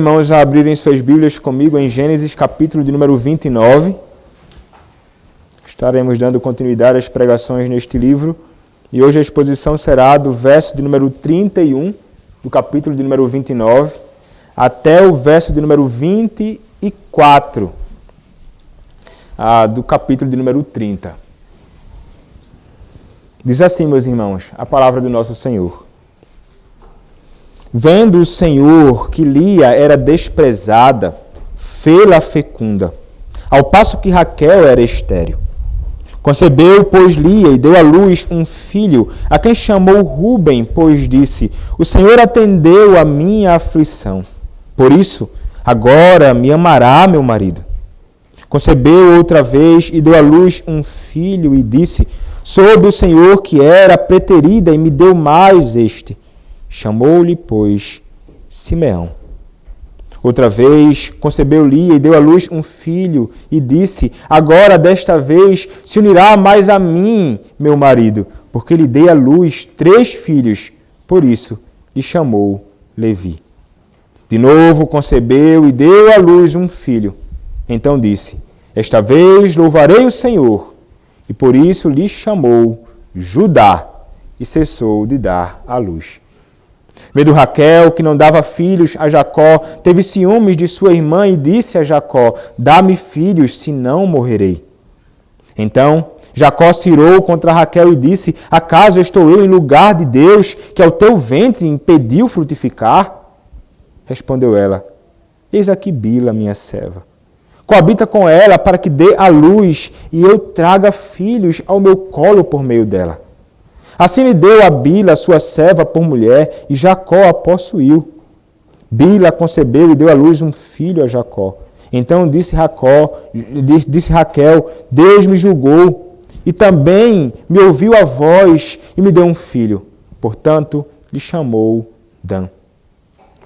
irmãos a abrirem suas Bíblias comigo em Gênesis, capítulo de número 29. Estaremos dando continuidade às pregações neste livro. E hoje a exposição será do verso de número 31, do capítulo de número 29, até o verso de número 24, do capítulo de número 30. Diz assim, meus irmãos, a palavra do nosso Senhor. Vendo o Senhor que Lia era desprezada, fê-la fecunda, ao passo que Raquel era estéril. Concebeu, pois, Lia e deu à luz um filho, a quem chamou Ruben, pois disse: O Senhor atendeu a minha aflição. Por isso, agora me amará meu marido. Concebeu outra vez e deu à luz um filho e disse: Soube o Senhor que era preterida e me deu mais este. Chamou-lhe, pois, Simeão. Outra vez concebeu Lia e deu à luz um filho e disse: Agora desta vez se unirá mais a mim, meu marido, porque lhe dei à luz 3 filhos. Por isso lhe chamou Levi. De novo concebeu e deu à luz um filho. Então disse: Esta vez louvarei o Senhor. E por isso lhe chamou Judá e cessou de dar à luz. Vendo Raquel, que não dava filhos a Jacó, teve ciúmes de sua irmã e disse a Jacó: Dá-me filhos, senão morrerei. Então Jacó se irou contra Raquel e disse: Acaso estou eu em lugar de Deus, que ao teu ventre impediu frutificar? Respondeu ela: Eis aqui Bila, minha serva. Coabita com ela para que dê à luz e eu traga filhos ao meu colo por meio dela. Assim lhe deu a Bila, sua serva, por mulher, e Jacó a possuiu. Bila concebeu e deu à luz um filho a Jacó. Então disse Raquel: Deus me julgou, e também me ouviu a voz, e me deu um filho. Portanto, lhe chamou Dan.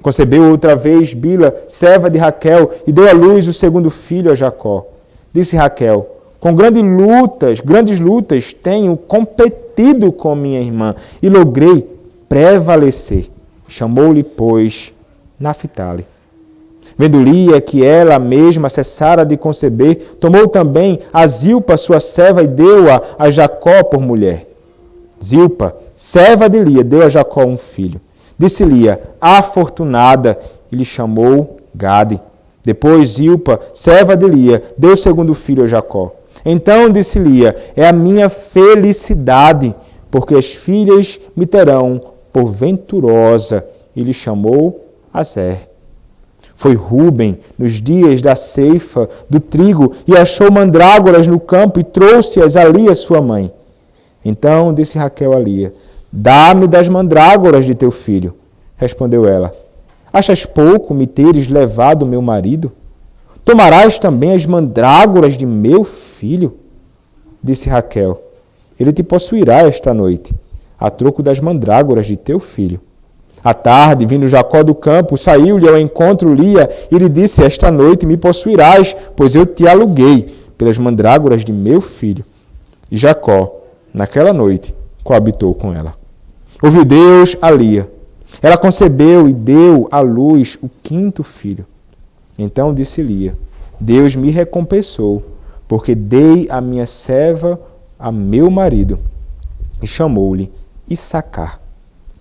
Concebeu outra vez Bila, serva de Raquel, e deu à luz o segundo filho a Jacó. Disse Raquel: Com grandes lutas tenho competido com minha irmã e logrei prevalecer. Chamou-lhe, pois, Naphtali. Vendo Lia que ela mesma cessara de conceber, tomou também a Zilpa, sua serva, e deu-a a Jacó por mulher. Zilpa, serva de Lia, deu a Jacó um filho. Disse Lia: afortunada, e lhe chamou Gade. Depois Zilpa, serva de Lia, deu o segundo filho a Jacó. Então disse Lia: é a minha felicidade, porque as filhas me terão por venturosa, e lhe chamou Azer. Foi Ruben nos dias da ceifa do trigo, e achou mandrágoras no campo, e trouxe-as a Lia, sua mãe. Então disse Raquel a Lia: Dá-me das mandrágoras de teu filho. Respondeu ela: Achas pouco me teres levado meu marido? Tomarás também as mandrágoras de meu filho? Disse Raquel: Ele te possuirá esta noite, a troco das mandrágoras de teu filho. À tarde, vindo Jacó do campo, saiu-lhe ao encontro Lia e lhe disse: Esta noite me possuirás, pois eu te aluguei pelas mandrágoras de meu filho. E Jacó, naquela noite, coabitou com ela. Ouviu Deus a Lia. Ela concebeu e deu à luz o 5º filho. Então disse Lia: Deus me recompensou, porque dei a minha serva a meu marido. E chamou-lhe Issacar.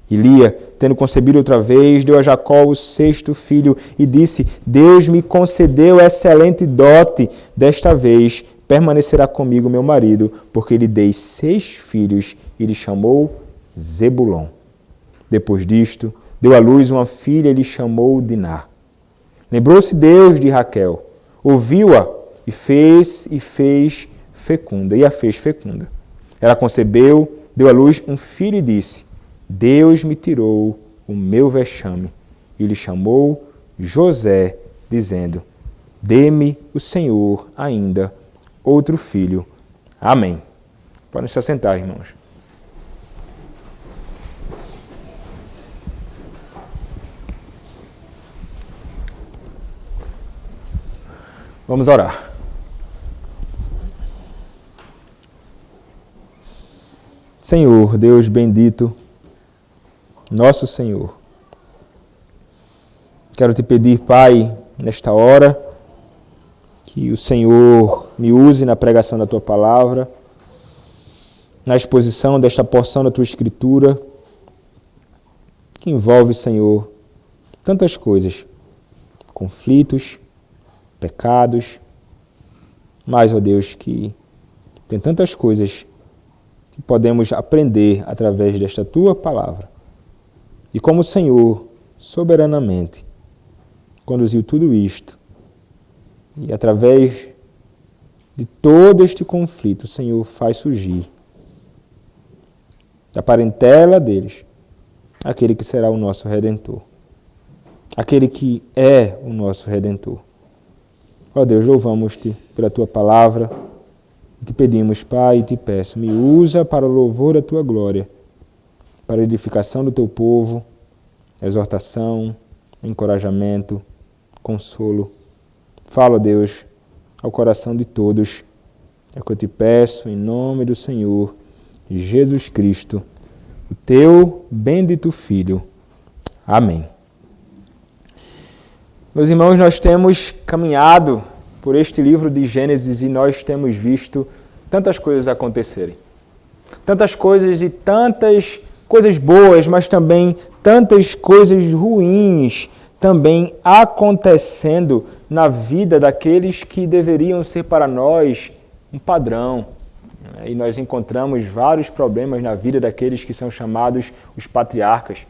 E Lia, tendo concebido outra vez, deu a Jacó o 6º filho e disse: Deus me concedeu excelente dote. Desta vez permanecerá comigo meu marido, porque lhe dei 6 filhos, e lhe chamou Zebulon. Depois disto, deu à luz uma filha e lhe chamou Diná. Lembrou-se Deus de Raquel, ouviu-a e a fez fecunda. Ela concebeu, deu à luz um filho e disse: Deus me tirou o meu vexame. E lhe chamou José, dizendo: Dê-me o Senhor ainda outro filho. Amém. Podem se assentar, irmãos. Vamos orar. Senhor, Deus bendito, nosso Senhor, Quero te pedir, Pai, nesta hora, que o Senhor me use na pregação da Tua palavra, na exposição desta porção da Tua Escritura, que envolve, Senhor, tantas coisas, conflitos, pecados, mas, ó Deus, que tem tantas coisas que podemos aprender através desta Tua palavra. E como o Senhor, soberanamente, conduziu tudo isto, e através de todo este conflito, o Senhor faz surgir da parentela deles aquele que será o nosso Redentor, aquele que é o nosso Redentor. Ó Deus, louvamos-te pela Tua palavra e te pedimos, Pai, e te peço, me usa para o louvor da Tua glória, para a edificação do Teu povo, exortação, encorajamento, consolo. Fala, Deus, ao coração de todos. É o que eu te peço em nome do Senhor Jesus Cristo, o Teu bendito Filho. Amém. Meus irmãos, nós temos caminhado por este livro de Gênesis e nós temos visto tantas coisas acontecerem. Tantas coisas e tantas coisas boas, mas também tantas coisas ruins também acontecendo na vida daqueles que deveriam ser para nós um padrão. E nós encontramos vários problemas na vida daqueles que são chamados os patriarcas.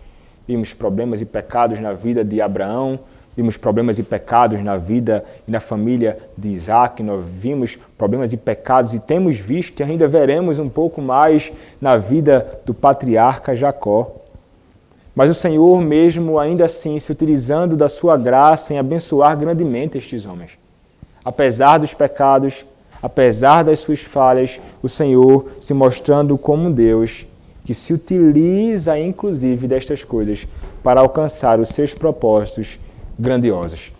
Vimos problemas e pecados na vida de Abraão, vimos problemas e pecados na vida e na família de Isaac, nós vimos problemas e pecados e temos visto e ainda veremos um pouco mais na vida do patriarca Jacó. Mas o Senhor mesmo, ainda assim, se utilizando da sua graça em abençoar grandemente estes homens. Apesar dos pecados, apesar das suas falhas, o Senhor se mostrando como um Deus que se utiliza, inclusive, destas coisas para alcançar os seus propósitos grandiosos.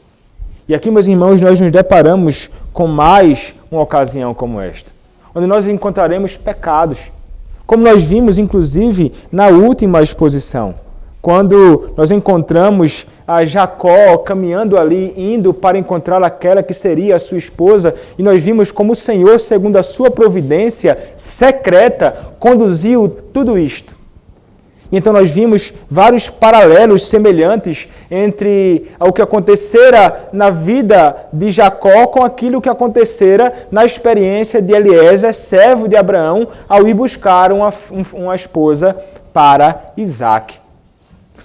E aqui, meus irmãos, nós nos deparamos com mais uma ocasião como esta, onde nós encontraremos pecados, como nós vimos, inclusive, na última exposição, quando nós encontramos a Jacó caminhando ali, indo para encontrar aquela que seria a sua esposa, e nós vimos como o Senhor, segundo a sua providência secreta, conduziu tudo isto. E então nós vimos vários paralelos semelhantes entre o que acontecera na vida de Jacó com aquilo que acontecera na experiência de Eliezer, servo de Abraão, ao ir buscar uma esposa para Isaac.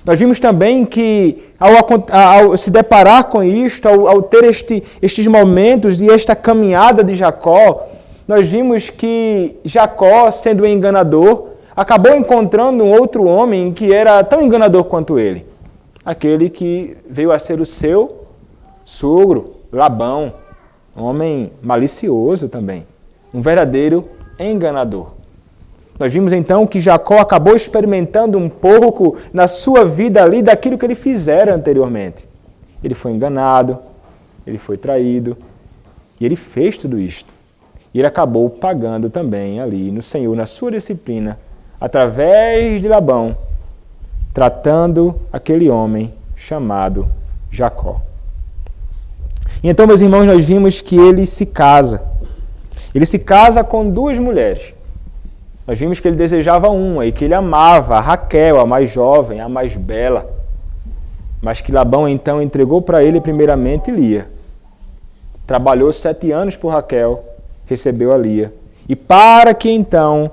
Nós vimos também que, ao se deparar com isto, ao ter estes momentos e esta caminhada de Jacó, nós vimos que Jacó, sendo um enganador, acabou encontrando um outro homem que era tão enganador quanto ele. Aquele que veio a ser o seu sogro, Labão, um homem malicioso também, um verdadeiro enganador. Nós vimos então que Jacó acabou experimentando um pouco na sua vida ali daquilo que ele fizera anteriormente. Ele foi enganado, ele foi traído e ele fez tudo isto. E ele acabou pagando também ali no Senhor, na sua disciplina, através de Labão, tratando aquele homem chamado Jacó. E então, meus irmãos, nós vimos que ele se casa. Ele se casa com duas mulheres. Nós vimos que ele desejava uma e que ele amava a Raquel, a mais jovem, a mais bela. Mas que Labão então entregou para ele primeiramente Lia. Trabalhou 7 anos por Raquel, recebeu a Lia. E para que então,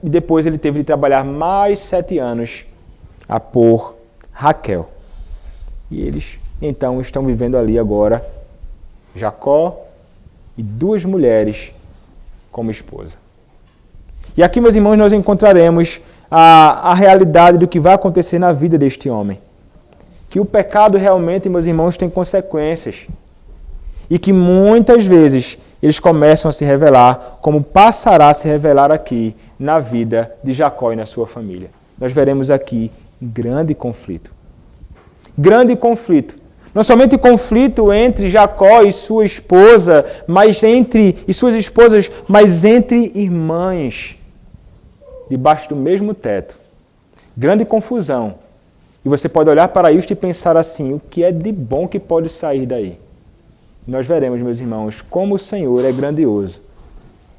depois ele teve de trabalhar mais 7 anos por Raquel. E eles então estão vivendo ali agora, Jacó e 2 mulheres como esposa. E aqui, meus irmãos, nós encontraremos a realidade do que vai acontecer na vida deste homem. Que o pecado realmente, meus irmãos, tem consequências. E que muitas vezes eles começam a se revelar, como passará a se revelar aqui na vida de Jacó e na sua família. Nós veremos aqui grande conflito. Grande conflito. Não somente conflito entre Jacó e sua esposa, mas entre irmãs, debaixo do mesmo teto. Grande confusão E você pode olhar para isto e pensar assim, o que é de bom que pode sair daí? E nós veremos, meus irmãos, como o Senhor é grandioso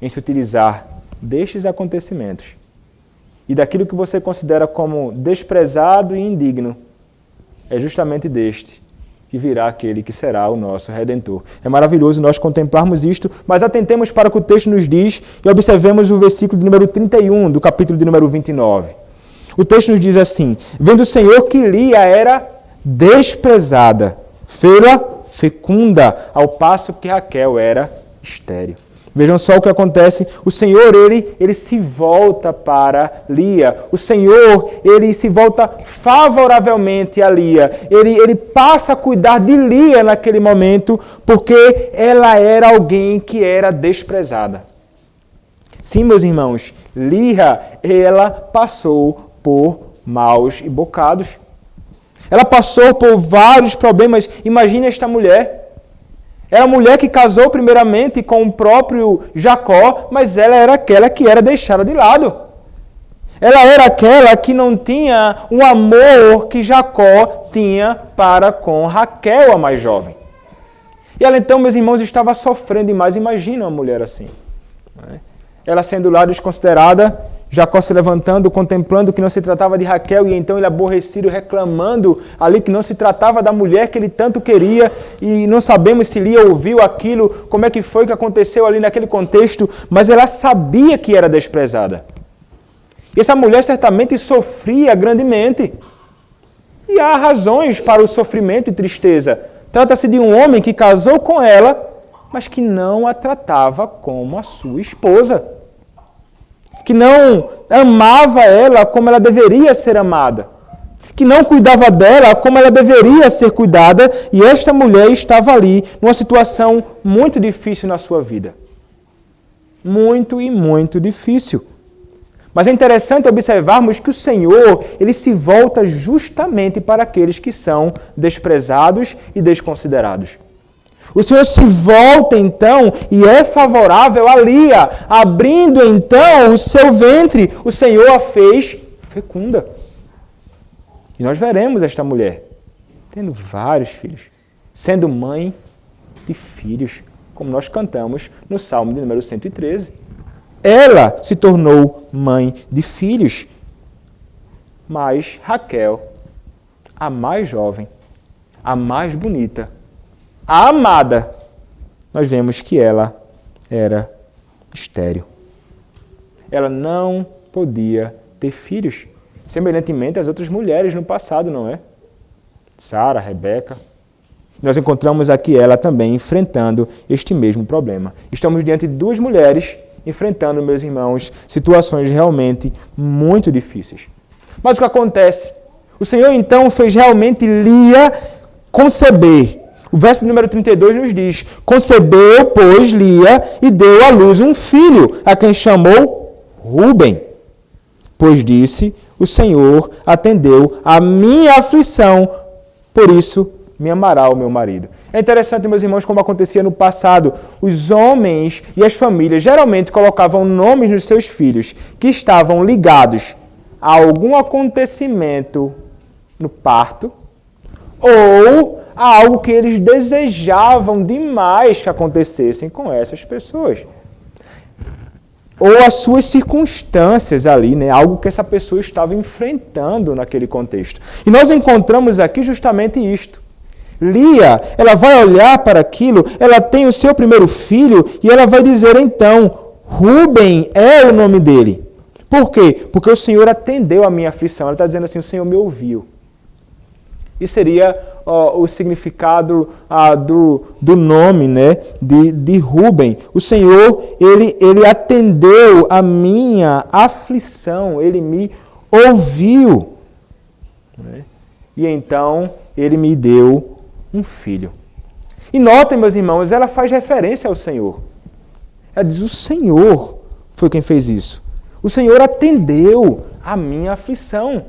em se utilizar destes acontecimentos e daquilo que você considera como desprezado e indigno, é justamente deste que virá aquele que será o nosso Redentor. É maravilhoso nós contemplarmos isto, mas atentemos para o que o texto nos diz e observemos o versículo de número 31 do capítulo de número 29. O texto nos diz assim, vendo o Senhor que Lia era desprezada, fê-la fecunda, ao passo que Raquel era estéril. Vejam só o que acontece. O Senhor, ele se volta para Lia. O Senhor, ele se volta favoravelmente a Lia. Ele passa a cuidar de Lia naquele momento, porque ela era alguém que era desprezada. Sim, meus irmãos, Lia, ela passou por maus e bocados. Ela passou por vários problemas. Imagine esta mulher. Era a mulher que casou primeiramente com o próprio Jacó, mas ela era aquela que era deixada de lado. Ela era aquela que não tinha o amor que Jacó tinha para com Raquel, a mais jovem. E ela então, meus irmãos, estava sofrendo demais. Imagina uma mulher assim. Ela sendo lá desconsiderada, Jacó se levantando, contemplando que não se tratava de Raquel, e então ele aborrecido, reclamando ali que não se tratava da mulher que ele tanto queria, e não sabemos se Lia ouviu aquilo, como é que foi que aconteceu ali naquele contexto, mas ela sabia que era desprezada. E essa mulher certamente sofria grandemente. E há razões para o sofrimento e tristeza. Trata-se de um homem que casou com ela, mas que não a tratava como a sua esposa. Que não amava ela como ela deveria ser amada, que não cuidava dela como ela deveria ser cuidada, e esta mulher estava ali numa situação muito difícil na sua vida. Muito e muito difícil. Mas é interessante observarmos que o Senhor, ele se volta justamente para aqueles que são desprezados e desconsiderados. O Senhor se volta então e é favorável a Lia, abrindo então o seu ventre. O Senhor a fez fecunda. E nós veremos esta mulher tendo vários filhos, sendo mãe de filhos, como nós cantamos no Salmo de número 113. Ela se tornou mãe de filhos. Mas Raquel, a mais jovem, a mais bonita, a amada, nós vemos que ela era estéril. Ela não podia ter filhos, semelhantemente às outras mulheres no passado, não é? Sara, Rebeca. Nós encontramos aqui ela também enfrentando este mesmo problema. Estamos diante de duas mulheres enfrentando, meus irmãos, situações realmente muito difíceis. Mas o que acontece? O Senhor então fez realmente Lia conceber. O verso número 32 nos diz, concebeu, pois, Lia, e deu à luz um filho, a quem chamou Rúben. Pois disse, o Senhor atendeu a minha aflição, por isso me amará o meu marido. É interessante, meus irmãos, como acontecia no passado. Os homens e as famílias geralmente colocavam nomes nos seus filhos que estavam ligados a algum acontecimento no parto ou a algo que eles desejavam demais que acontecessem com essas pessoas. Ou as suas circunstâncias ali, né? Algo que essa pessoa estava enfrentando naquele contexto. E nós encontramos aqui justamente isto. Lia, ela vai olhar para aquilo, ela tem o seu primeiro filho e ela vai dizer então, Rúben é o nome dele. Por quê? Porque o Senhor atendeu a minha aflição. Ela está dizendo assim, o Senhor me ouviu. Isso seria o significado do nome, né, de Rúben. O Senhor, ele atendeu a minha aflição, ele me ouviu. Né? E então, ele me deu um filho. E notem, meus irmãos, ela faz referência ao Senhor. Ela diz, o Senhor foi quem fez isso. O Senhor atendeu a minha aflição.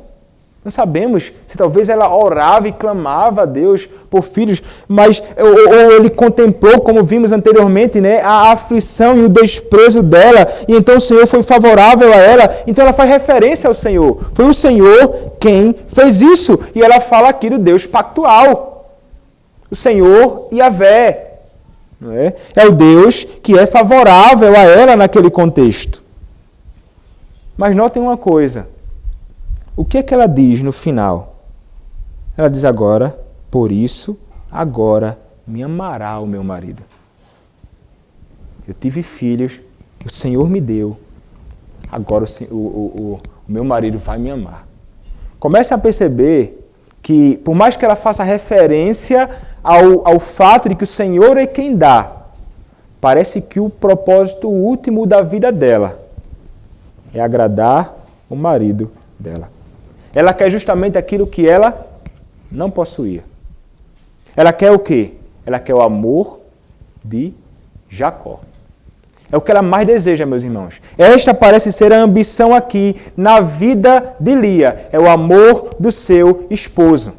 Não sabemos se talvez ela orava e clamava a Deus por filhos, mas ou ele contemplou, como vimos anteriormente, né, a aflição e o desprezo dela, e então o Senhor foi favorável a ela, então ela faz referência ao Senhor. Foi o Senhor quem fez isso, e ela fala aqui do Deus pactual, o Senhor Yahvé. Não é? É o Deus que é favorável a ela naquele contexto. Mas notem uma coisa. O que é que ela diz no final? Ela diz agora, por isso, agora me amará o meu marido. Eu tive filhos, o Senhor me deu, agora o meu marido vai me amar. Comece a perceber que, por mais que ela faça referência ao fato de que o Senhor é quem dá, parece que o propósito último da vida dela é agradar o marido dela. Ela quer justamente aquilo que ela não possuía. Ela quer o quê? Ela quer o amor de Jacó. É o que ela mais deseja, meus irmãos. Esta parece ser a ambição aqui na vida de Lia. É o amor do seu esposo.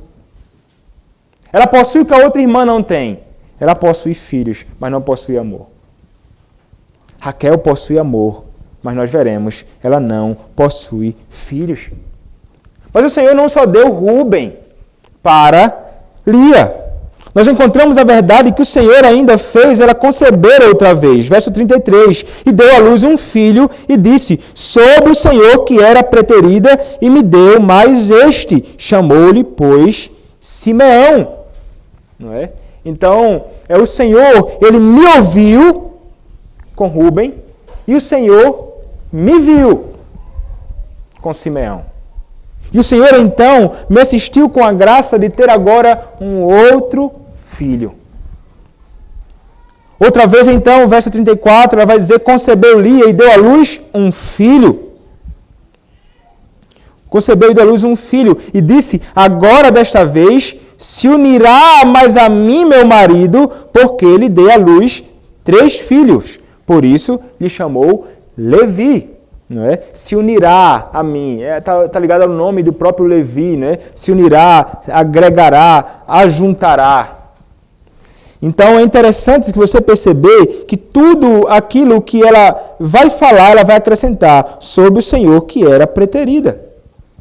Ela possui o que a outra irmã não tem. Ela possui filhos, mas não possui amor. Raquel possui amor, mas nós veremos, ela não possui filhos. Mas o Senhor não só deu Rúben para Lia. Nós encontramos a verdade que o Senhor ainda fez ela conceber outra vez. Verso 33. E deu à luz um filho e disse, soube o Senhor que era preterida e me deu mais este. Chamou-lhe, pois, Simeão. Não é? Então, é o Senhor, ele me ouviu com Rúben e o Senhor me viu com Simeão. E o Senhor, então, me assistiu com a graça de ter agora um outro filho. Outra vez, então, verso 34, ela vai dizer, concebeu Lia e deu à luz um filho. Concebeu e deu à luz um filho. E disse, agora desta vez se unirá mais a mim, meu marido, porque ele deu à luz 3 filhos. Por isso, lhe chamou Levi. Não é? Se unirá a mim, tá ligado ao nome do próprio Levi, né? Se unirá, agregará, ajuntará. Então é interessante que você perceber que tudo aquilo que ela vai falar, ela vai acrescentar sobre o Senhor que era preterida.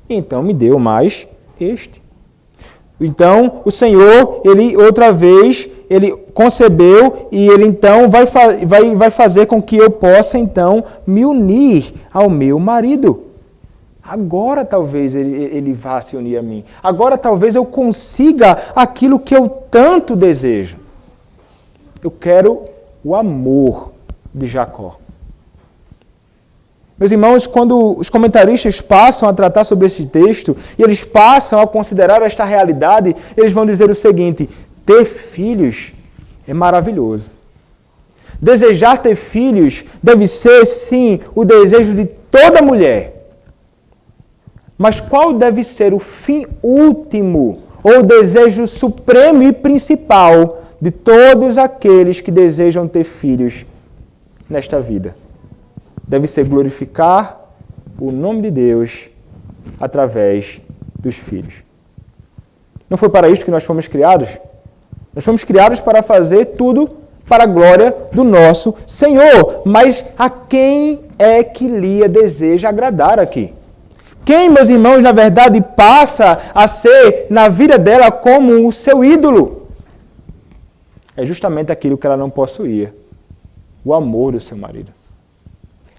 Então me deu mais este. Então o Senhor, ele outra vez, ele concebeu e ele então vai fazer com que eu possa então me unir ao meu marido. Agora talvez ele vá se unir a mim. Agora talvez eu consiga aquilo que eu tanto desejo. Eu quero o amor de Jacó. Meus irmãos, quando os comentaristas passam a tratar sobre esse texto e eles passam a considerar esta realidade, eles vão dizer o seguinte: ter filhos é maravilhoso. Desejar ter filhos deve ser, sim, o desejo de toda mulher. Mas qual deve ser o fim último ou o desejo supremo e principal de todos aqueles que desejam ter filhos nesta vida? Deve ser glorificar o nome de Deus através dos filhos. Não foi para isto que nós fomos criados? Nós fomos criados para fazer tudo para a glória do nosso Senhor. Mas a quem é que Lia deseja agradar aqui? Quem, meus irmãos, na verdade passa a ser na vida dela como o seu ídolo? É justamente aquilo que ela não possuía, o amor do seu marido.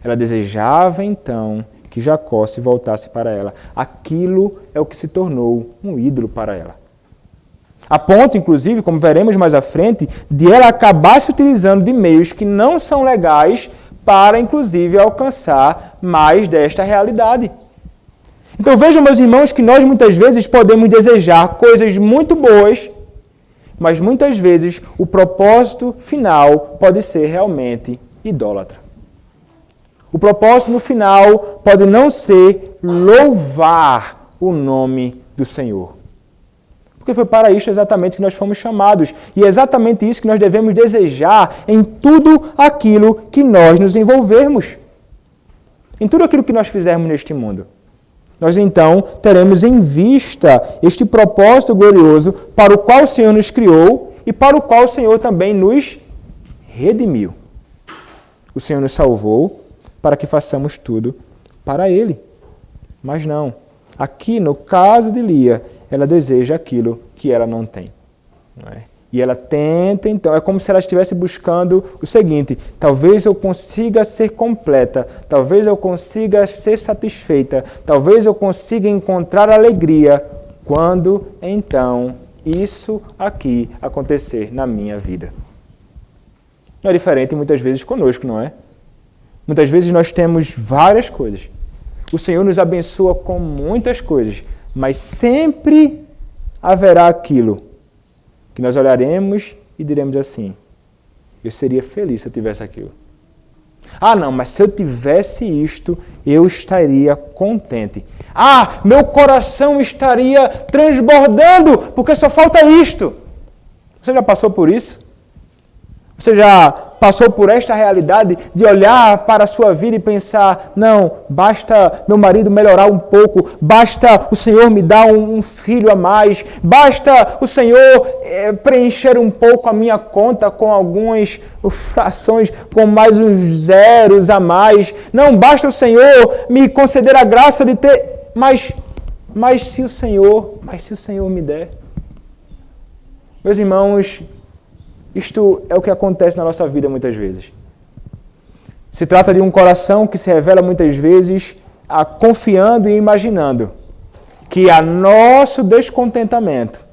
Ela desejava, então, que Jacó se voltasse para ela. Aquilo é o que se tornou um ídolo para ela. A ponto, inclusive, como veremos mais à frente, de ela acabar se utilizando de meios que não são legais para, inclusive, alcançar mais desta realidade. Então vejam, meus irmãos, que nós muitas vezes podemos desejar coisas muito boas, mas muitas vezes o propósito final pode ser realmente idólatra. O propósito no final pode não ser louvar o nome do Senhor. Porque foi para isso exatamente que nós fomos chamados. E é exatamente isso que nós devemos desejar em tudo aquilo que nós nos envolvermos. Em tudo aquilo que nós fizermos neste mundo. nós então teremos em vista este propósito glorioso para o qual o Senhor nos criou e para o qual o Senhor também nos redimiu. O Senhor nos salvou para que façamos tudo para Ele. Mas não. Aqui, no caso de Lia, ela deseja aquilo que ela não tem. Não é? E ela tenta, então, é como se ela estivesse buscando o seguinte: talvez eu consiga ser completa, talvez eu consiga ser satisfeita, talvez eu consiga encontrar alegria quando, então, isso aqui acontecer na minha vida. Não é diferente muitas vezes conosco, não é? Muitas vezes nós temos várias coisas. O Senhor nos abençoa com muitas coisas, mas sempre haverá aquilo que nós olharemos e diremos assim: eu seria feliz se eu tivesse aquilo. Ah, não, mas se eu tivesse isto, eu estaria contente. Ah, meu coração estaria transbordando, porque só falta isto. Você já passou por isso? Você já passou por esta realidade de olhar para a sua vida e pensar: não, basta meu marido melhorar um pouco, basta o Senhor me dar um filho a mais, basta o Senhor preencher um pouco a minha conta com algumas frações, com mais uns zeros a mais. Não, basta o Senhor me conceder a graça de ter... Mas se o Senhor me der... Meus irmãos, isto é o que acontece na nossa vida muitas vezes. Se trata de um coração que se revela muitas vezes confiando e imaginando que a nosso descontentamento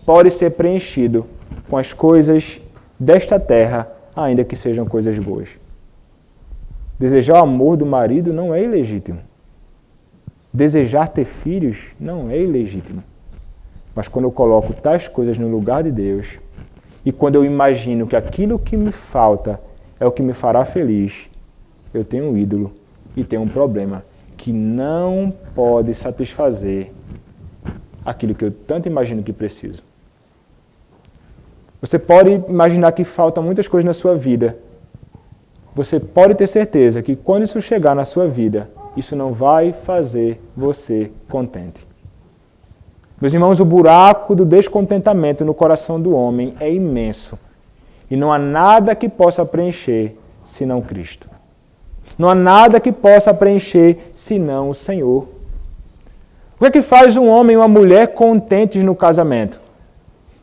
pode ser preenchido com as coisas desta terra, ainda que sejam coisas boas. Desejar o amor do marido não é ilegítimo. Desejar ter filhos não é ilegítimo. Mas quando eu coloco tais coisas no lugar de Deus, e quando eu imagino que aquilo que me falta é o que me fará feliz, eu tenho um ídolo e tenho um problema que não pode satisfazer aquilo que eu tanto imagino que preciso. Você pode imaginar que faltam muitas coisas na sua vida. Você pode ter certeza que quando isso chegar na sua vida, isso não vai fazer você contente. Meus irmãos, o buraco do descontentamento no coração do homem é imenso. E não há nada que possa preencher senão Cristo. Não há nada que possa preencher senão o Senhor. O que é que faz um homem e uma mulher contentes no casamento?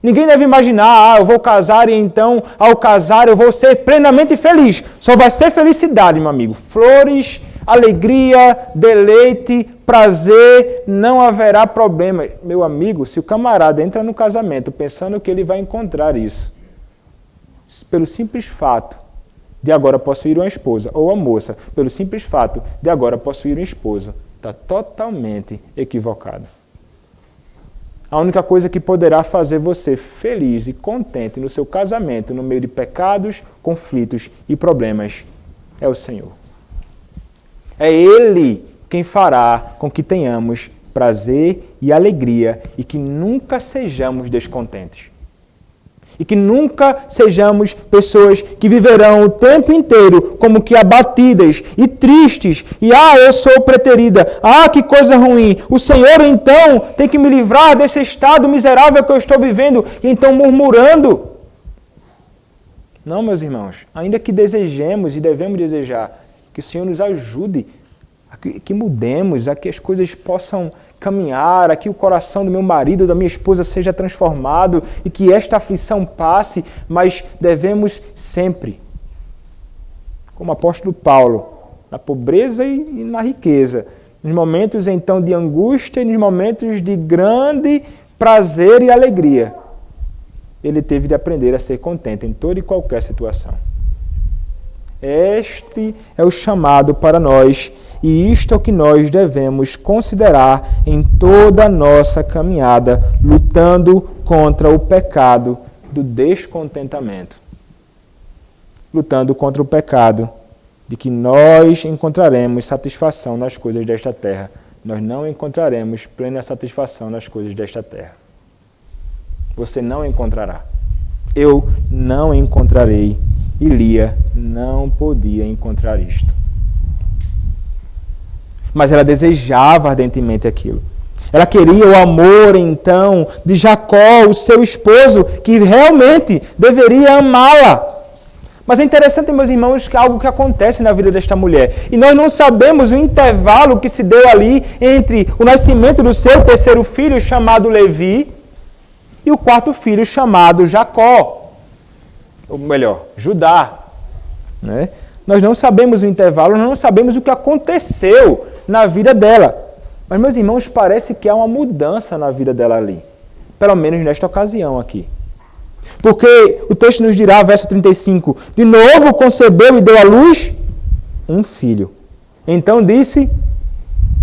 Ninguém deve imaginar: eu vou casar e então, ao casar, eu vou ser plenamente feliz. Só vai ser felicidade, meu amigo. Flores, alegria, deleite, prazer, não haverá problema. Meu amigo, se o camarada entra no casamento pensando que ele vai encontrar isso, pelo simples fato de agora possuir uma esposa, ou a moça, pelo simples fato de agora possuir um esposo, está totalmente equivocado. A única coisa que poderá fazer você feliz e contente no seu casamento, no meio de pecados, conflitos e problemas, é o Senhor. É Ele quem fará com que tenhamos prazer e alegria e que nunca sejamos descontentes. E que nunca sejamos pessoas que viverão o tempo inteiro como que abatidas e tristes. E eu sou preterida. Que coisa ruim. O Senhor então tem que me livrar desse estado miserável que eu estou vivendo. E então murmurando. Não, meus irmãos. Ainda que desejemos e devemos desejar que o Senhor nos ajude a que mudemos, a que as coisas possam caminhar, a que o coração do meu marido, da minha esposa seja transformado e que esta aflição passe, mas devemos sempre, como o apóstolo Paulo, na pobreza e na riqueza, nos momentos então de angústia e nos momentos de grande prazer e alegria, ele teve de aprender a ser contente em toda e qualquer situação. Este é o chamado para nós e isto é o que nós devemos considerar em toda a nossa caminhada, lutando contra o pecado do descontentamento. Lutando contra o pecado de que nós encontraremos satisfação nas coisas desta terra. Nós não encontraremos plena satisfação nas coisas desta terra. Você não encontrará. Eu não encontrarei. E Lia não podia encontrar isto. Mas ela desejava ardentemente aquilo. Ela queria o amor, então, de Jacó, o seu esposo, que realmente deveria amá-la. Mas é interessante, meus irmãos, que algo que acontece na vida desta mulher. E nós não sabemos o intervalo que se deu ali entre o nascimento do seu terceiro filho, chamado Levi, e o quarto filho, chamado Jacó. Ou melhor, Judá. Né? Nós não sabemos o intervalo, nós não sabemos o que aconteceu na vida dela. Mas, meus irmãos, parece que há uma mudança na vida dela ali. Pelo menos nesta ocasião aqui. Porque o texto nos dirá, verso 35, de novo concebeu e deu à luz um filho. Então disse,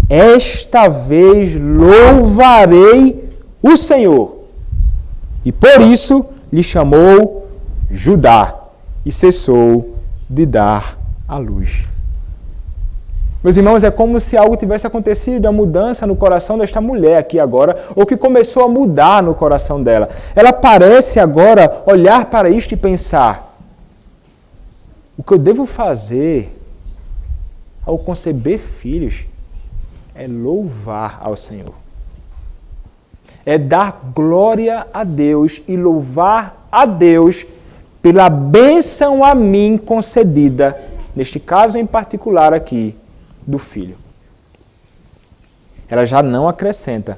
esta vez louvarei o Senhor. E por isso lhe chamou Judá e cessou de dar à luz. Meus irmãos, é como se algo tivesse acontecido, uma mudança no coração desta mulher aqui agora, ou que começou a mudar no coração dela. Ela parece agora olhar para isto e pensar, o que eu devo fazer ao conceber filhos é louvar ao Senhor. É dar glória a Deus e louvar a Deus pela bênção a mim concedida, neste caso em particular aqui, do filho. Ela já não acrescenta.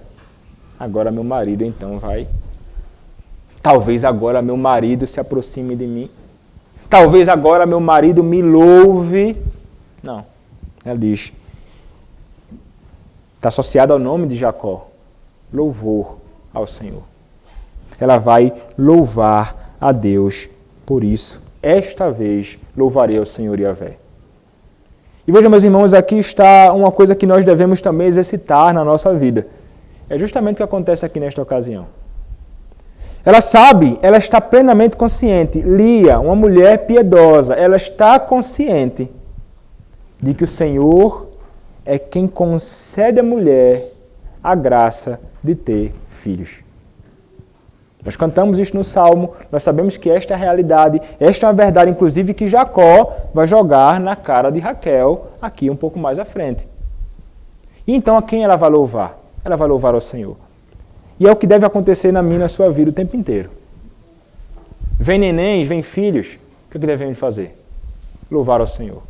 Agora meu marido então vai. Talvez agora meu marido se aproxime de mim. Talvez agora meu marido me louve. Não. Ela diz. Está associado ao nome de Jacó. Louvor ao Senhor. Ela vai louvar a Deus por isso. Esta vez louvarei ao Senhor Yahvé. E vejam, meus irmãos, aqui está uma coisa que nós devemos também exercitar na nossa vida. É justamente o que acontece aqui nesta ocasião. Ela sabe, ela está plenamente consciente. Lia, uma mulher piedosa, ela está consciente de que o Senhor é quem concede à mulher a graça de ter filhos. Nós cantamos isso no Salmo, nós sabemos que esta é a realidade, esta é uma verdade, inclusive, que Jacó vai jogar na cara de Raquel, aqui um pouco mais à frente. E então, a quem ela vai louvar? Ela vai louvar ao Senhor. E é o que deve acontecer na minha e na sua vida o tempo inteiro. Vem nenéns, vem filhos, o que devemos fazer? Louvar ao Senhor.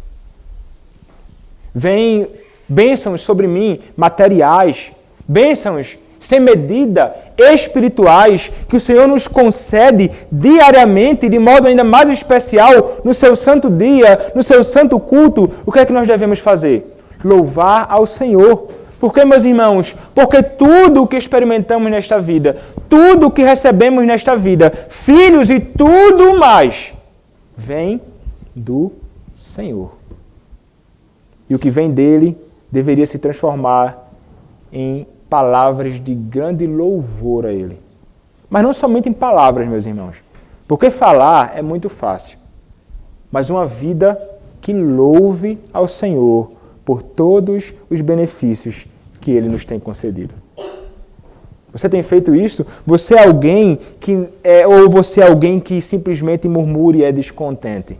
Vem bênçãos sobre mim, materiais, bênçãos sem medida, espirituais, que o Senhor nos concede diariamente, de modo ainda mais especial, no seu santo dia, no seu santo culto. O que é que nós devemos fazer? Louvar ao Senhor. Por que, meus irmãos? Porque tudo o que experimentamos nesta vida, tudo o que recebemos nesta vida, filhos e tudo mais, vem do Senhor. E o que vem dele deveria se transformar em palavras de grande louvor a Ele. Mas não somente em palavras, meus irmãos. Porque falar é muito fácil. Mas uma vida que louve ao Senhor por todos os benefícios que Ele nos tem concedido. Você tem feito isso? Você é alguém ou você é alguém que simplesmente murmura e é descontente?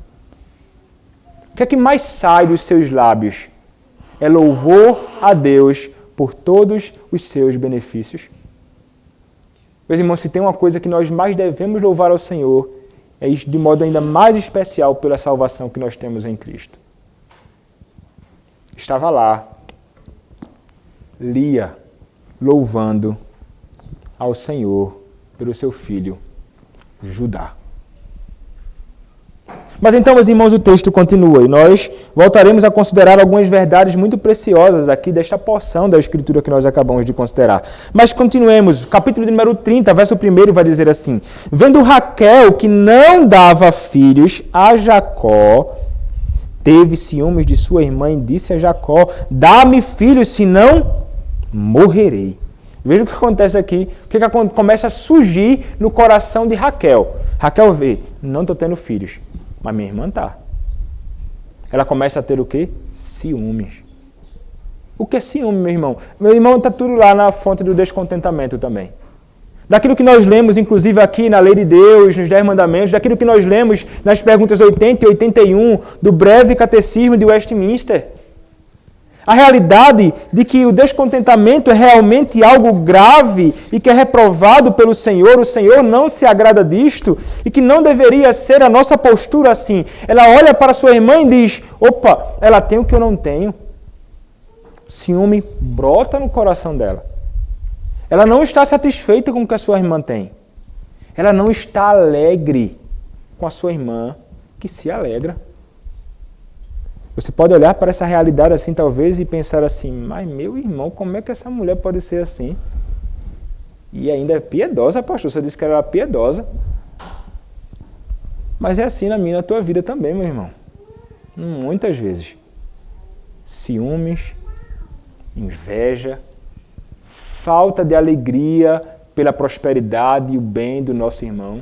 O que é que mais sai dos seus lábios? É louvor a Deus por todos os seus benefícios. Meus irmãos, se tem uma coisa que nós mais devemos louvar ao Senhor, é isso de modo ainda mais especial pela salvação que nós temos em Cristo. Estava lá, Lia, louvando ao Senhor pelo seu filho, Judá. Mas então, meus irmãos, o texto continua e nós voltaremos a considerar algumas verdades muito preciosas aqui desta porção da Escritura que nós acabamos de considerar. Mas continuemos. Capítulo de número 30, verso 1 vai dizer assim: vendo Raquel que não dava filhos a Jacó, teve ciúmes de sua irmã e disse a Jacó: dá-me filhos, senão morrerei. Veja o que acontece aqui, o que começa a surgir no coração de Raquel. Raquel vê, não estou tendo filhos. Mas minha irmã está. Ela começa a ter o quê? Ciúmes. O que é ciúme, meu irmão? Meu irmão está tudo lá na fonte do descontentamento também. Daquilo que nós lemos, inclusive aqui na Lei de Deus, nos 10 Mandamentos, daquilo que nós lemos nas perguntas 80 e 81 do breve catecismo de Westminster. A realidade de que o descontentamento é realmente algo grave e que é reprovado pelo Senhor, o Senhor não se agrada disto e que não deveria ser a nossa postura assim. Ela olha para sua irmã e diz, opa, ela tem o que eu não tenho. Ciúme brota no coração dela. Ela não está satisfeita com o que a sua irmã tem. Ela não está alegre com a sua irmã que se alegra. Você pode olhar para essa realidade assim, talvez, e pensar assim, mas meu irmão, como é que essa mulher pode ser assim? E ainda é piedosa, pastor, você disse que ela era piedosa. Mas é assim na minha, na tua vida também, meu irmão. Muitas vezes. Ciúmes, inveja, falta de alegria pela prosperidade e o bem do nosso irmão,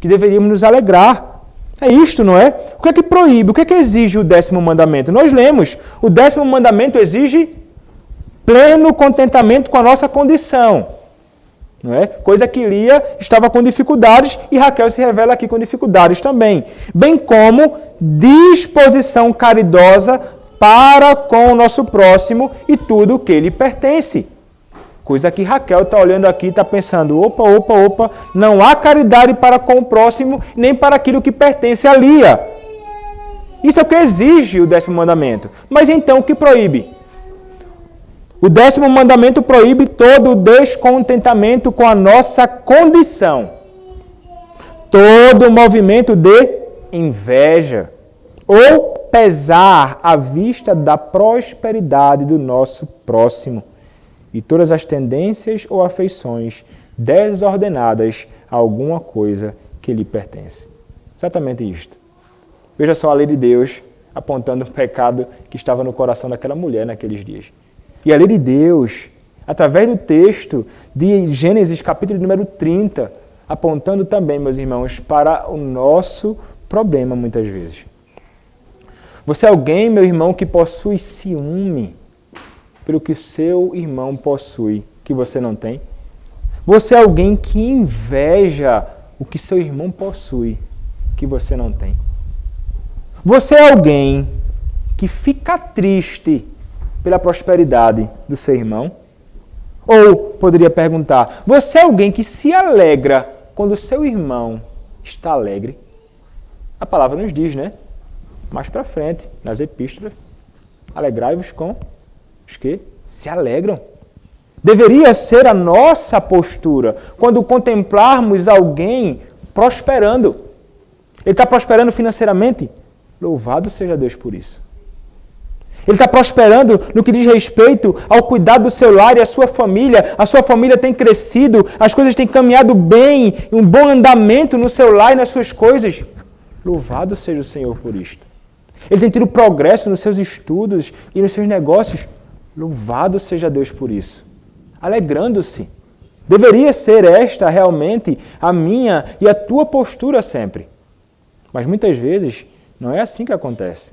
que deveríamos nos alegrar. É isto, não é? O que é que proíbe? O que é que exige o 10º mandamento? Nós lemos, o 10º mandamento exige pleno contentamento com a nossa condição. Não é? Coisa que Lia estava com dificuldades e Raquel se revela aqui com dificuldades também. Bem como disposição caridosa para com o nosso próximo e tudo o que lhe pertence. Coisa que Raquel está olhando aqui e está pensando, opa, não há caridade para com o próximo, nem para aquilo que pertence a Lia. Isso é o que exige o 10º mandamento. Mas então o que proíbe? O 10º mandamento proíbe todo o descontentamento com a nossa condição. Todo o movimento de inveja ou pesar à vista da prosperidade do nosso próximo. E todas as tendências ou afeições desordenadas a alguma coisa que lhe pertence. Exatamente isto. Veja só a lei de Deus apontando o pecado que estava no coração daquela mulher naqueles dias. E a lei de Deus, através do texto de Gênesis, capítulo número 30, apontando também, meus irmãos, para o nosso problema muitas vezes. Você é alguém, meu irmão, que possui ciúme pelo que seu irmão possui, que você não tem? Você é alguém que inveja o que seu irmão possui, que você não tem? Você é alguém que fica triste pela prosperidade do seu irmão? Ou, poderia perguntar, você é alguém que se alegra quando o seu irmão está alegre? A palavra nos diz, né? Mais para frente, nas epístolas, alegrai-vos com os que se alegram. Deveria ser a nossa postura quando contemplarmos alguém prosperando. Ele está prosperando financeiramente? Louvado seja Deus por isso. Ele está prosperando no que diz respeito ao cuidado do seu lar e a sua família tem crescido, as coisas têm caminhado bem, um bom andamento no seu lar e nas suas coisas. Louvado seja o Senhor por isto. Ele tem tido progresso nos seus estudos e nos seus negócios. Louvado seja Deus por isso. Alegrando-se. Deveria ser esta realmente a minha e a tua postura sempre. Mas muitas vezes não é assim que acontece.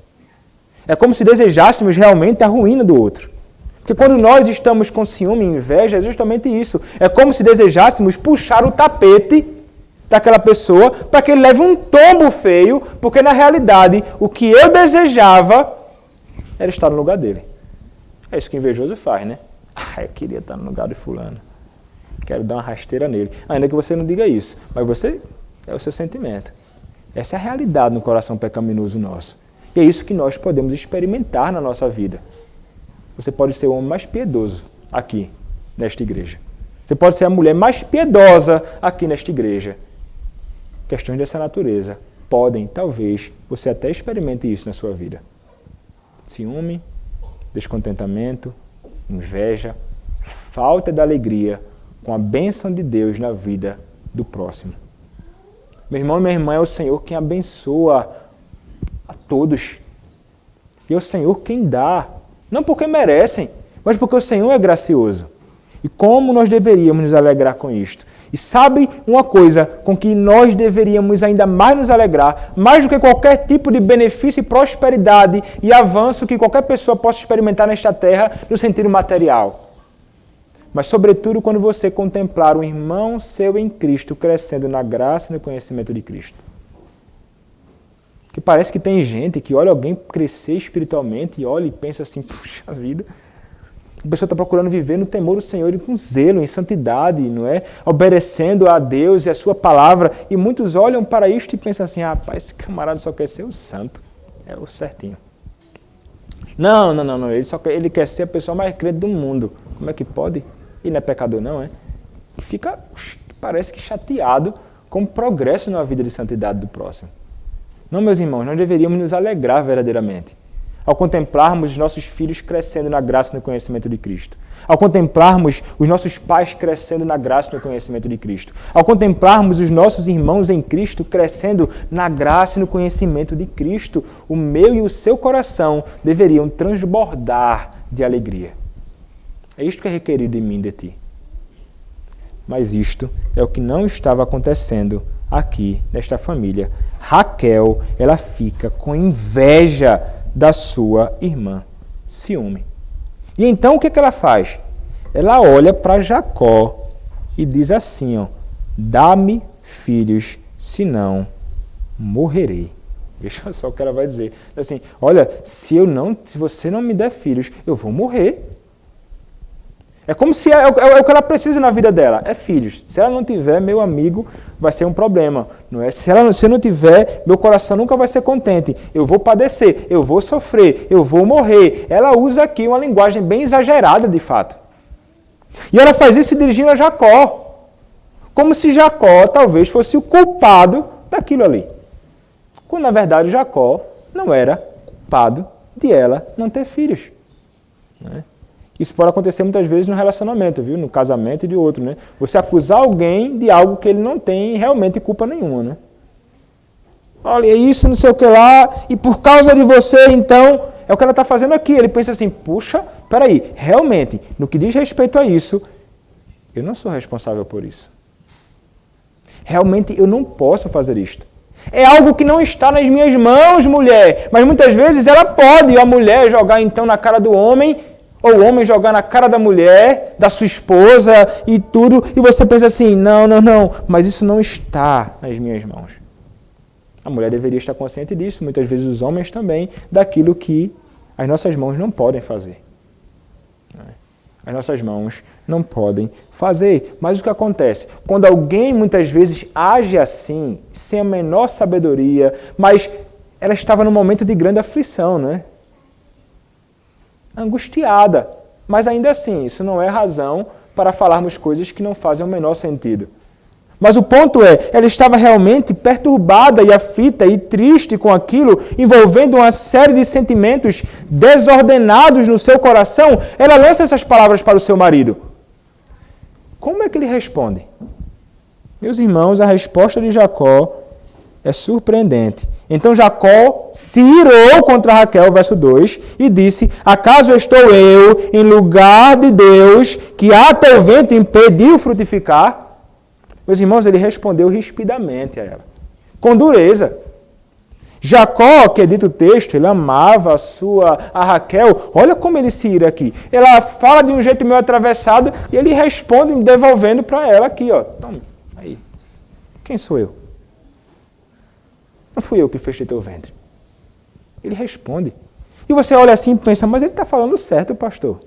É como se desejássemos realmente a ruína do outro. Porque quando nós estamos com ciúme e inveja, é justamente isso. É como se desejássemos puxar o tapete daquela pessoa para que ele leve um tombo feio, porque na realidade o que eu desejava era estar no lugar dele. É isso que o invejoso faz, né? Eu queria estar no lugar de fulano. Quero dar uma rasteira nele. Ainda que você não diga isso, mas você é o seu sentimento. Essa é a realidade no coração pecaminoso nosso. E é isso que nós podemos experimentar na nossa vida. Você pode ser o homem mais piedoso aqui, nesta igreja. Você pode ser a mulher mais piedosa aqui nesta igreja. Questões dessa natureza podem, talvez, você até experimente isso na sua vida. Ciúme, descontentamento, inveja, falta de alegria com a bênção de Deus na vida do próximo. Meu irmão e minha irmã, é o Senhor quem abençoa a todos. E é o Senhor quem dá. Não porque merecem, mas porque o Senhor é gracioso. E como nós deveríamos nos alegrar com isto? E sabe uma coisa com que nós deveríamos ainda mais nos alegrar, mais do que qualquer tipo de benefício e prosperidade e avanço que qualquer pessoa possa experimentar nesta terra no sentido material. Mas, sobretudo, quando você contemplar um irmão seu em Cristo crescendo na graça e no conhecimento de Cristo. Que parece que tem gente que olha alguém crescer espiritualmente e olha e pensa assim, puxa vida, a pessoa está procurando viver no temor do Senhor e com zelo, em santidade, não é? Obedecendo a Deus e a sua palavra. E muitos olham para isto e pensam assim, rapaz, esse camarada só quer ser o santo, é o certinho. Não, ele quer ser a pessoa mais crente do mundo. Como é que pode? Ele não é pecador não, é? E fica, parece que chateado com o progresso na vida de santidade do próximo. Não, meus irmãos, nós deveríamos nos alegrar verdadeiramente ao contemplarmos os nossos filhos crescendo na graça e no conhecimento de Cristo. Ao contemplarmos os nossos pais crescendo na graça e no conhecimento de Cristo. Ao contemplarmos os nossos irmãos em Cristo crescendo na graça e no conhecimento de Cristo, o meu e o seu coração deveriam transbordar de alegria. É isto que é requerido de mim e de ti. Mas isto é o que não estava acontecendo aqui nesta família. Raquel, ela fica com inveja da sua irmã, ciúme. E então o que ela faz? Ela olha para Jacó e diz assim, ó, dá-me filhos, senão morrerei. Veja só o que ela vai dizer. Assim, olha, se você não me der filhos, eu vou morrer. É como se é o que ela precisa na vida dela, é filhos. Se ela não tiver, meu amigo, vai ser um problema. Não é? Se eu não tiver, meu coração nunca vai ser contente. Eu vou padecer, eu vou sofrer, eu vou morrer. Ela usa aqui uma linguagem bem exagerada, de fato. E ela faz isso se dirigindo a Jacó. Como se Jacó talvez fosse o culpado daquilo ali. Quando, na verdade, Jacó não era culpado de ela não ter filhos. Não é? Isso pode acontecer muitas vezes no relacionamento, viu? No casamento e de outro, né? Você acusar alguém de algo que ele não tem realmente culpa nenhuma, né? Olha, isso, não sei o que lá, e por causa de você, então, é o que ela está fazendo aqui. Ele pensa assim, puxa, peraí, realmente, no que diz respeito a isso, eu não sou responsável por isso. Realmente, eu não posso fazer isto. É algo que não está nas minhas mãos, mulher. Mas muitas vezes ela pode, a mulher, jogar então na cara do homem, ou o homem jogar na cara da mulher, da sua esposa e tudo, e você pensa assim, não, mas isso não está nas minhas mãos. A mulher deveria estar consciente disso, muitas vezes os homens também, daquilo que as nossas mãos não podem fazer. As nossas mãos não podem fazer. Mas o que acontece? Quando alguém muitas vezes age assim, sem a menor sabedoria, mas ela estava num momento de grande aflição, né? Angustiada. Mas ainda assim, isso não é razão para falarmos coisas que não fazem o menor sentido. Mas o ponto é, ela estava realmente perturbada e aflita e triste com aquilo, envolvendo uma série de sentimentos desordenados no seu coração. Ela lança essas palavras para o seu marido. Como é que ele responde? Meus irmãos, a resposta de Jacó é surpreendente. Então Jacó se irou contra Raquel, verso 2, e disse, acaso estou eu em lugar de Deus, que até o vento impediu frutificar? Meus irmãos, ele respondeu rispidamente a ela, com dureza. Jacó, que é dito o texto, ele amava a Raquel. Olha como ele se ira aqui. Ela fala de um jeito meio atravessado e ele responde devolvendo para ela aqui, ó. Toma, aí. Quem sou eu? Não fui eu que fechei teu ventre. Ele responde. E você olha assim e pensa, mas ele está falando certo, pastor.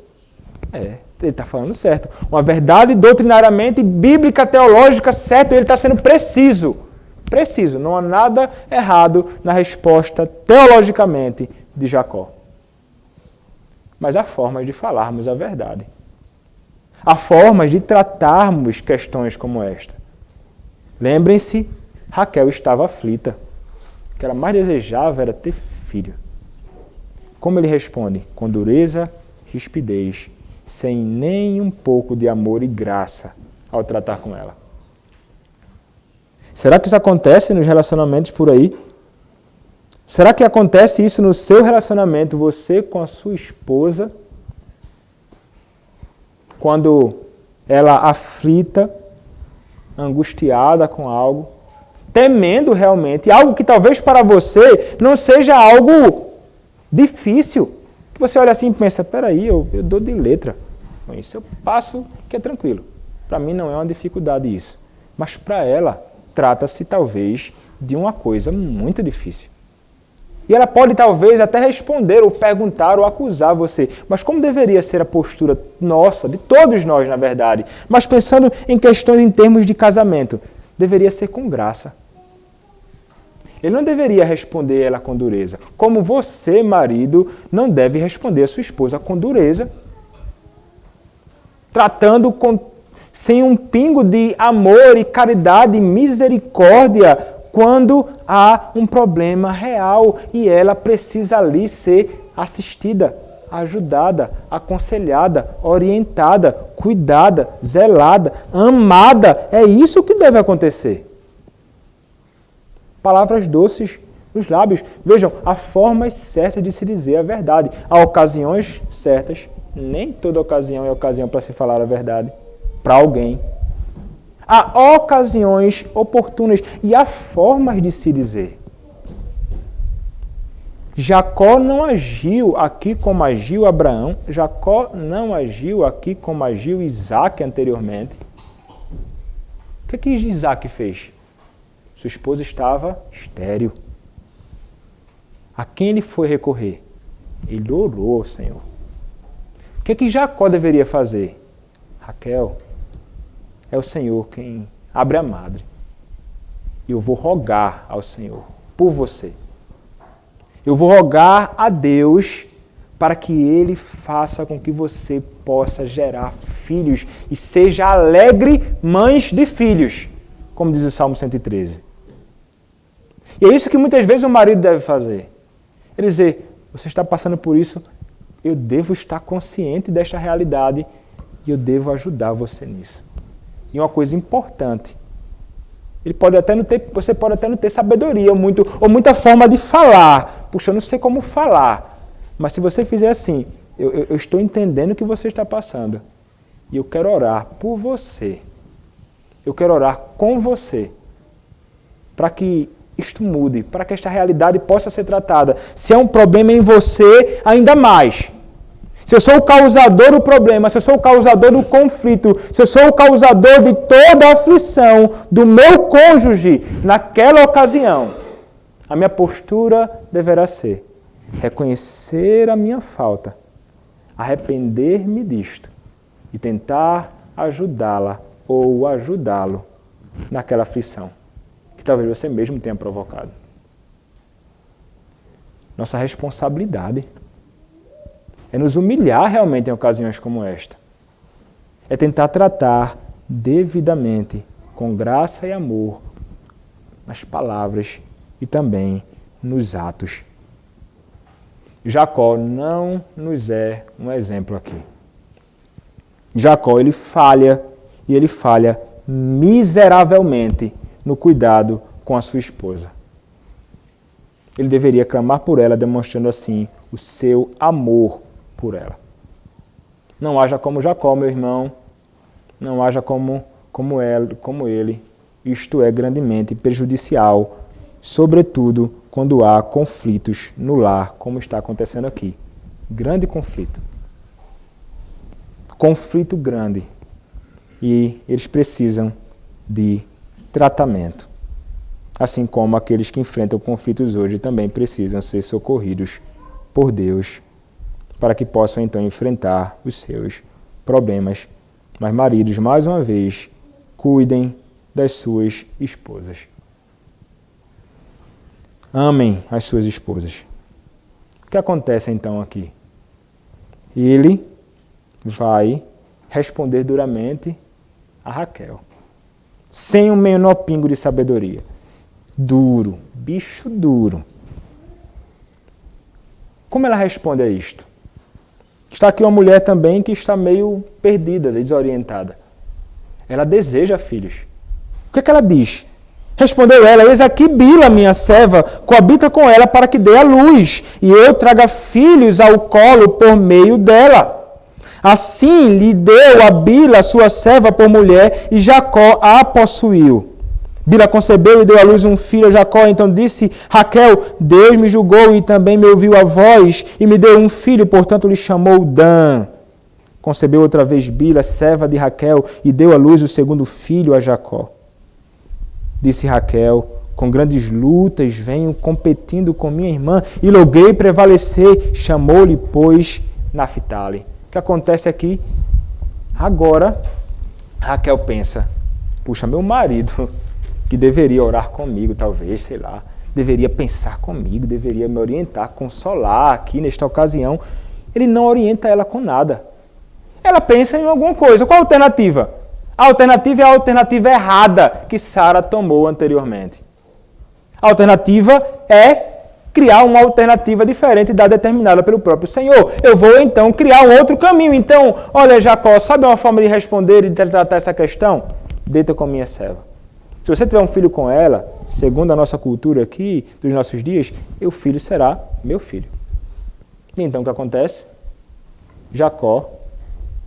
Ele está falando certo. Uma verdade doutrinariamente, bíblica, teológica, certo. Ele está sendo preciso. Preciso. Não há nada errado na resposta teologicamente de Jacó. Mas há formas de falarmos a verdade. Há formas de tratarmos questões como esta. Lembrem-se, Raquel estava aflita. O que ela mais desejava era ter filho. Como ele responde? Com dureza, rispidez, sem nem um pouco de amor e graça ao tratar com ela. Será que isso acontece nos relacionamentos por aí? Será que acontece isso no seu relacionamento, você com a sua esposa? Quando ela aflita, angustiada com algo, temendo realmente, algo que talvez para você não seja algo difícil. Você olha assim e pensa, peraí, eu dou de letra. Isso eu passo que é tranquilo. Para mim não é uma dificuldade isso. Mas para ela, trata-se talvez de uma coisa muito difícil. E ela pode talvez até responder, ou perguntar, ou acusar você. Mas como deveria ser a postura nossa, de todos nós, na verdade? Mas pensando em questões em termos de casamento, deveria ser com graça. Ele não deveria responder ela com dureza. Como você, marido, não deve responder a sua esposa com dureza. Tratando sem um pingo de amor e caridade e misericórdia quando há um problema real e ela precisa ali ser assistida, ajudada, aconselhada, orientada, cuidada, zelada, amada. É isso que deve acontecer. Palavras doces nos lábios. Vejam, há formas certas de se dizer a verdade. Há ocasiões certas. Nem toda ocasião é ocasião para se falar a verdade para alguém. Há ocasiões oportunas e há formas de se dizer. Jacó não agiu aqui como agiu Abraão. Jacó não agiu aqui como agiu Isaac anteriormente. O que Isaac fez? Sua esposa estava estéril. A quem ele foi recorrer? Ele orou ao Senhor. O que Jacó deveria fazer? Raquel, é o Senhor quem abre a madre. E eu vou rogar ao Senhor por você. Eu vou rogar a Deus para que Ele faça com que você possa gerar filhos e seja alegre mães de filhos, como diz o Salmo 113. E é isso que muitas vezes o marido deve fazer. Ele dizer, você está passando por isso, eu devo estar consciente desta realidade e eu devo ajudar você nisso. E uma coisa importante, você pode até não ter sabedoria ou muita forma de falar. Puxa, eu não sei como falar. Mas se você fizer assim, eu estou entendendo o que você está passando. E eu quero orar por você. Eu quero orar com você. Para que isto mude, para que esta realidade possa ser tratada. Se é um problema em você, ainda mais. Se eu sou o causador do problema, se eu sou o causador do conflito, se eu sou o causador de toda a aflição do meu cônjuge naquela ocasião, a minha postura deverá ser reconhecer a minha falta, arrepender-me disto e tentar ajudá-la ou ajudá-lo naquela aflição que talvez você mesmo tenha provocado. Nossa responsabilidade é nos humilhar realmente em ocasiões como esta. É tentar tratar devidamente, com graça e amor, nas palavras e também nos atos. Jacó não nos é um exemplo aqui. Jacó, ele falha, e ele falha miseravelmente no cuidado com a sua esposa. Ele deveria clamar por ela, demonstrando assim o seu amor por ela. Não haja como Jacó, meu irmão. Não haja como ele. Isto é grandemente prejudicial, sobretudo quando há conflitos no lar, como está acontecendo aqui. Grande conflito. Conflito grande. E eles precisam de tratamento. Assim como aqueles que enfrentam conflitos hoje também precisam ser socorridos por Deus, para que possam então enfrentar os seus problemas. Mas maridos, mais uma vez, cuidem das suas esposas. Amem as suas esposas. O que acontece então aqui? Ele vai responder duramente a Raquel, sem o menor pingo de sabedoria. Duro, bicho duro. Como ela responde a isto? Está aqui uma mulher também que está meio perdida, desorientada. Ela deseja filhos. O que é que ela diz? Respondeu ela, eis aqui Bila, minha serva, coabita com ela para que dê a luz, e eu traga filhos ao colo por meio dela. Assim lhe deu a Bila, sua serva, por mulher, e Jacó a possuiu. Bila concebeu e deu à luz um filho a Jacó. Então disse Raquel, Deus me julgou e também me ouviu a voz e me deu um filho, portanto lhe chamou Dan. Concebeu outra vez Bila, serva de Raquel, e deu à luz o segundo filho a Jacó. Disse Raquel, com grandes lutas venho competindo com minha irmã e logrei prevalecer. Chamou-lhe, pois, Naphtali. O que acontece aqui? Agora, Raquel pensa, puxa, meu marido, que deveria orar comigo, talvez, sei lá, deveria pensar comigo, deveria me orientar, consolar aqui nesta ocasião. Ele não orienta ela com nada. Ela pensa em alguma coisa. Qual a alternativa? A alternativa é a alternativa errada que Sara tomou anteriormente. A alternativa é criar uma alternativa diferente da determinada pelo próprio Senhor. Eu vou então criar um outro caminho. Então, olha, Jacó, sabe uma forma de responder e de tratar essa questão? Deita com minha serva. Se você tiver um filho com ela, segundo a nossa cultura aqui, dos nossos dias, o filho será meu filho. E então o que acontece? Jacó,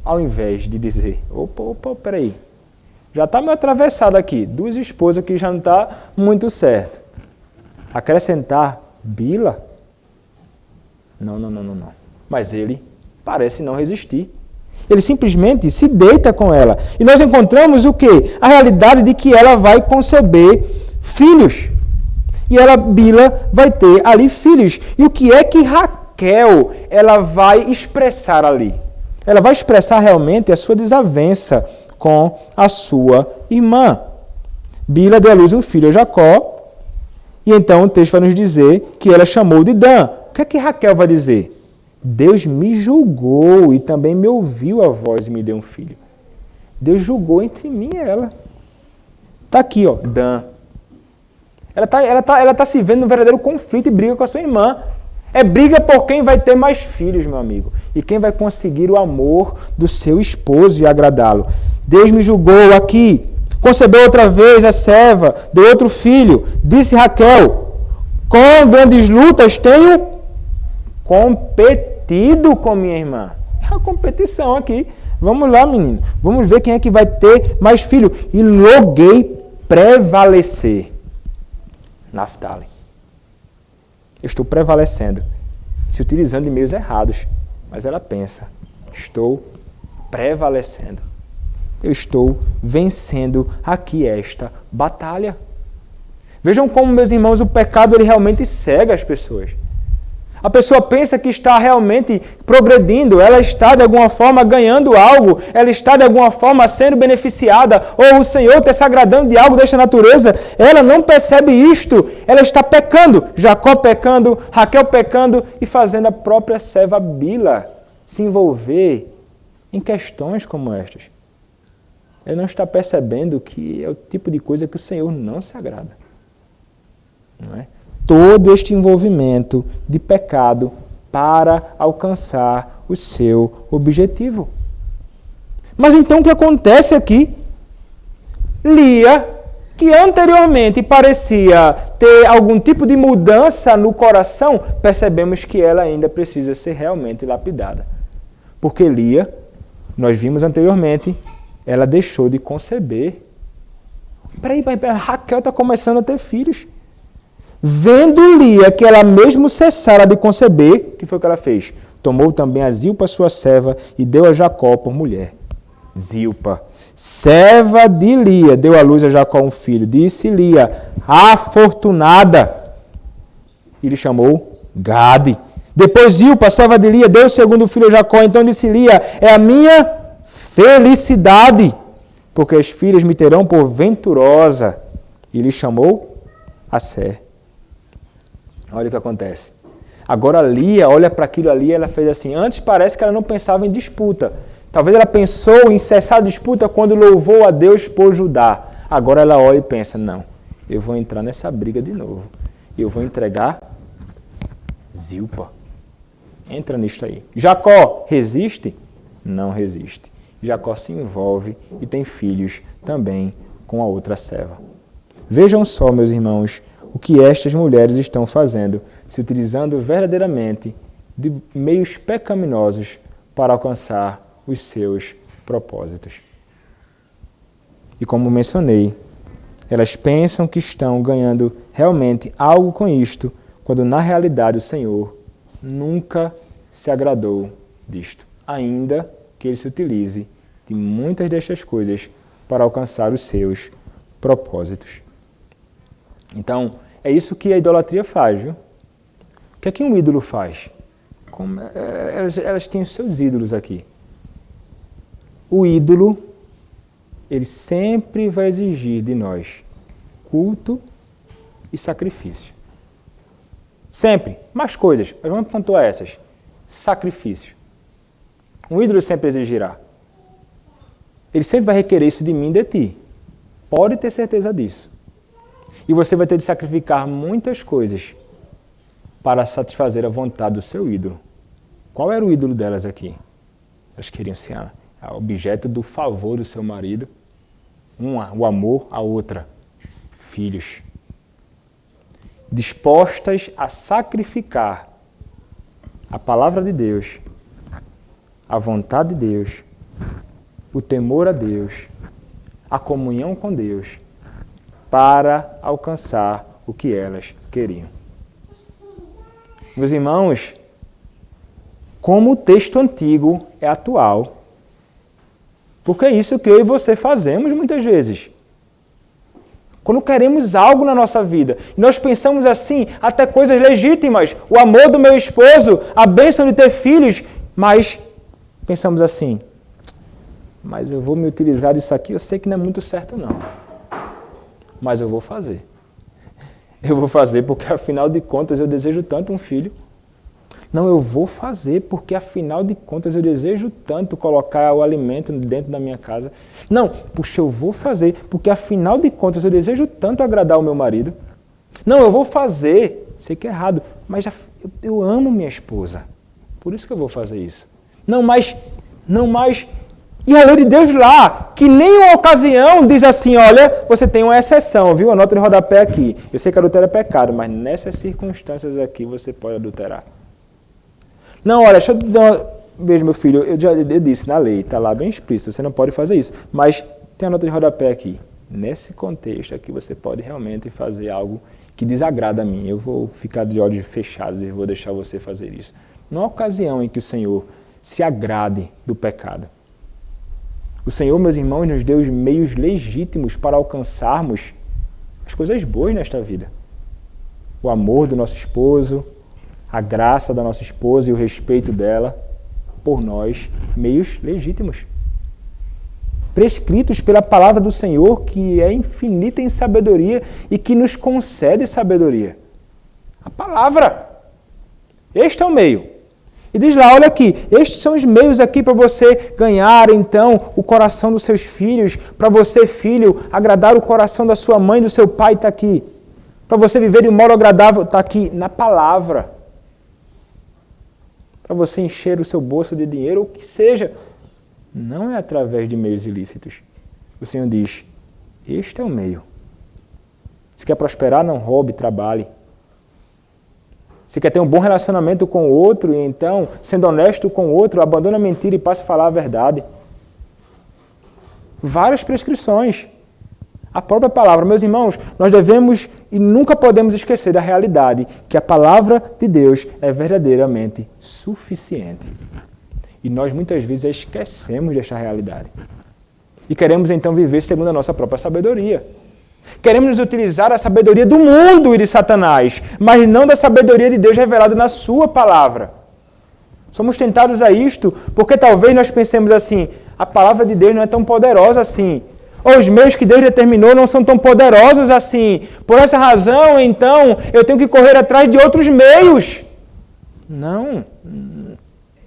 ao invés de dizer, opa, peraí, já está meio atravessado aqui, duas esposas que já não está muito certo. Acrescentar Bila? Não. Mas ele parece não resistir. Ele simplesmente se deita com ela. E nós encontramos o quê? A realidade de que ela vai conceber filhos. E ela, Bila, vai ter ali filhos. E o que é que Raquel ela vai expressar ali? Ela vai expressar realmente a sua desavença com a sua irmã. Bila deu à luz um filho a Jacó. E então o texto vai nos dizer que ela chamou de Dan. O que é que Raquel vai dizer? Deus me julgou e também me ouviu a voz e me deu um filho. Deus julgou entre mim e ela. Está aqui, ó, Dan. Ela tá se vendo num verdadeiro conflito e briga com a sua irmã. É briga por quem vai ter mais filhos, meu amigo. E quem vai conseguir o amor do seu esposo e agradá-lo. Deus me julgou aqui. Concebeu outra vez a serva, deu outro filho. Disse Raquel, com grandes lutas tenho competido com minha irmã. É uma competição aqui. Vamos lá, menino. Vamos ver quem é que vai ter mais filho. E logrei prevalecer. Naphtali. Eu estou prevalecendo. Se utilizando de meios errados. Mas ela pensa, estou prevalecendo. Eu estou vencendo aqui esta batalha. Vejam como, meus irmãos, o pecado ele realmente cega as pessoas. A pessoa pensa que está realmente progredindo, ela está de alguma forma ganhando algo, ela está de alguma forma sendo beneficiada, ou o Senhor está se agradando de algo desta natureza. Ela não percebe isto, ela está pecando. Jacó pecando, Raquel pecando e fazendo a própria serva Bila se envolver em questões como estas. Ela não está percebendo que é o tipo de coisa que o Senhor não se agrada. Não é? Todo este envolvimento de pecado para alcançar o seu objetivo. Mas então o que acontece aqui? Lia, que anteriormente parecia ter algum tipo de mudança no coração, percebemos que ela ainda precisa ser realmente lapidada. Porque Lia, nós vimos anteriormente, ela deixou de conceber. Peraí, Raquel está começando a ter filhos. Vendo Lia que ela mesmo cessara de conceber, o que foi que ela fez? Tomou também a Zilpa, sua serva, e deu a Jacó por mulher. Zilpa, serva de Lia, deu à luz a Jacó um filho. Disse Lia, afortunada. E lhe chamou Gade. Depois Zilpa, serva de Lia, deu o segundo filho a Jacó. Então disse Lia, é a minha felicidade, porque as filhas me terão por venturosa. E lhe chamou Asser. Olha o que acontece. Agora Lia olha para aquilo ali e ela fez assim. Antes parece que ela não pensava em disputa. Talvez ela pensou em cessar a disputa quando louvou a Deus por Judá. Agora ela olha e pensa, não, eu vou entrar nessa briga de novo. Eu vou entregar Zilpa. Entra nisto aí. Jacó resiste? Não resiste. Jacó se envolve e tem filhos também com a outra serva. Vejam só, meus irmãos, o que estas mulheres estão fazendo, se utilizando verdadeiramente de meios pecaminosos para alcançar os seus propósitos. E como mencionei, elas pensam que estão ganhando realmente algo com isto, quando na realidade o Senhor nunca se agradou disto, ainda que ele se utilize de muitas destas coisas para alcançar os seus propósitos. Então, é isso que a idolatria faz, viu? O que é que um ídolo faz? Elas têm os seus ídolos aqui. O ídolo, ele sempre vai exigir de nós culto e sacrifício. Sempre. Mais coisas. Mas vamos pontuar essas. Sacrifício. Um ídolo sempre exigirá. Ele sempre vai requerer isso de mim e de ti. Pode ter certeza disso. E você vai ter de sacrificar muitas coisas para satisfazer a vontade do seu ídolo. Qual era o ídolo delas aqui? Elas queriam ser objeto do favor do seu marido. Uma, o amor, a outra, filhos. Dispostas a sacrificar a palavra de Deus, a vontade de Deus, o temor a Deus, a comunhão com Deus, para alcançar o que elas queriam. Meus irmãos, como o texto antigo é atual, porque é isso que eu e você fazemos muitas vezes. Quando queremos algo na nossa vida, nós pensamos assim, até coisas legítimas, o amor do meu esposo, a bênção de ter filhos, mas pensamos assim, mas eu vou me utilizar disso aqui, eu sei que não é muito certo não, mas eu vou fazer. Eu vou fazer porque afinal de contas eu desejo tanto um filho. Não, eu vou fazer porque afinal de contas eu desejo tanto colocar o alimento dentro da minha casa. Não, puxa, eu vou fazer porque afinal de contas eu desejo tanto agradar o meu marido. Não, eu vou fazer, sei que é errado, mas eu amo minha esposa. Por isso que eu vou fazer isso. Não mais. E a lei de Deus lá, que nem uma ocasião diz assim, olha, você tem uma exceção, viu? Anota no rodapé aqui. Eu sei que adultério é pecado, mas nessas circunstâncias aqui você pode adulterar. Não, olha, deixa eu dar uma... Veja, meu filho, eu disse na lei, está lá bem explícito, você não pode fazer isso. Mas tem a nota de rodapé aqui. Nesse contexto aqui você pode realmente fazer algo que desagrada a mim. Eu vou ficar de olhos fechados e vou deixar você fazer isso. Não há ocasião em que o Senhor se agrade do pecado. O Senhor, meus irmãos, nos deu os meios legítimos para alcançarmos as coisas boas nesta vida. O amor do nosso esposo, a graça da nossa esposa e o respeito dela por nós, meios legítimos. Prescritos pela palavra do Senhor, que é infinita em sabedoria e que nos concede sabedoria. A palavra. Este é o meio. E diz lá, olha aqui, estes são os meios aqui para você ganhar, então, o coração dos seus filhos, para você, filho, agradar o coração da sua mãe e do seu pai, está aqui. Para você viver de um modo agradável, está aqui na palavra. Para você encher o seu bolso de dinheiro, ou o que seja, não é através de meios ilícitos. O Senhor diz, este é o meio. Se quer prosperar, não roube, trabalhe. Se quer ter um bom relacionamento com o outro, e então, sendo honesto com o outro, abandona a mentira e passe a falar a verdade. Várias prescrições. A própria palavra. Meus irmãos, nós devemos e nunca podemos esquecer da realidade que a palavra de Deus é verdadeiramente suficiente. E nós muitas vezes esquecemos desta realidade. E queremos então viver segundo a nossa própria sabedoria. Queremos utilizar a sabedoria do mundo e de Satanás, mas não da sabedoria de Deus revelada na sua palavra. Somos tentados a isto porque talvez nós pensemos assim, a palavra de Deus não é tão poderosa assim. Ou os meios que Deus determinou não são tão poderosos assim. Por essa razão, então, eu tenho que correr atrás de outros meios. Não.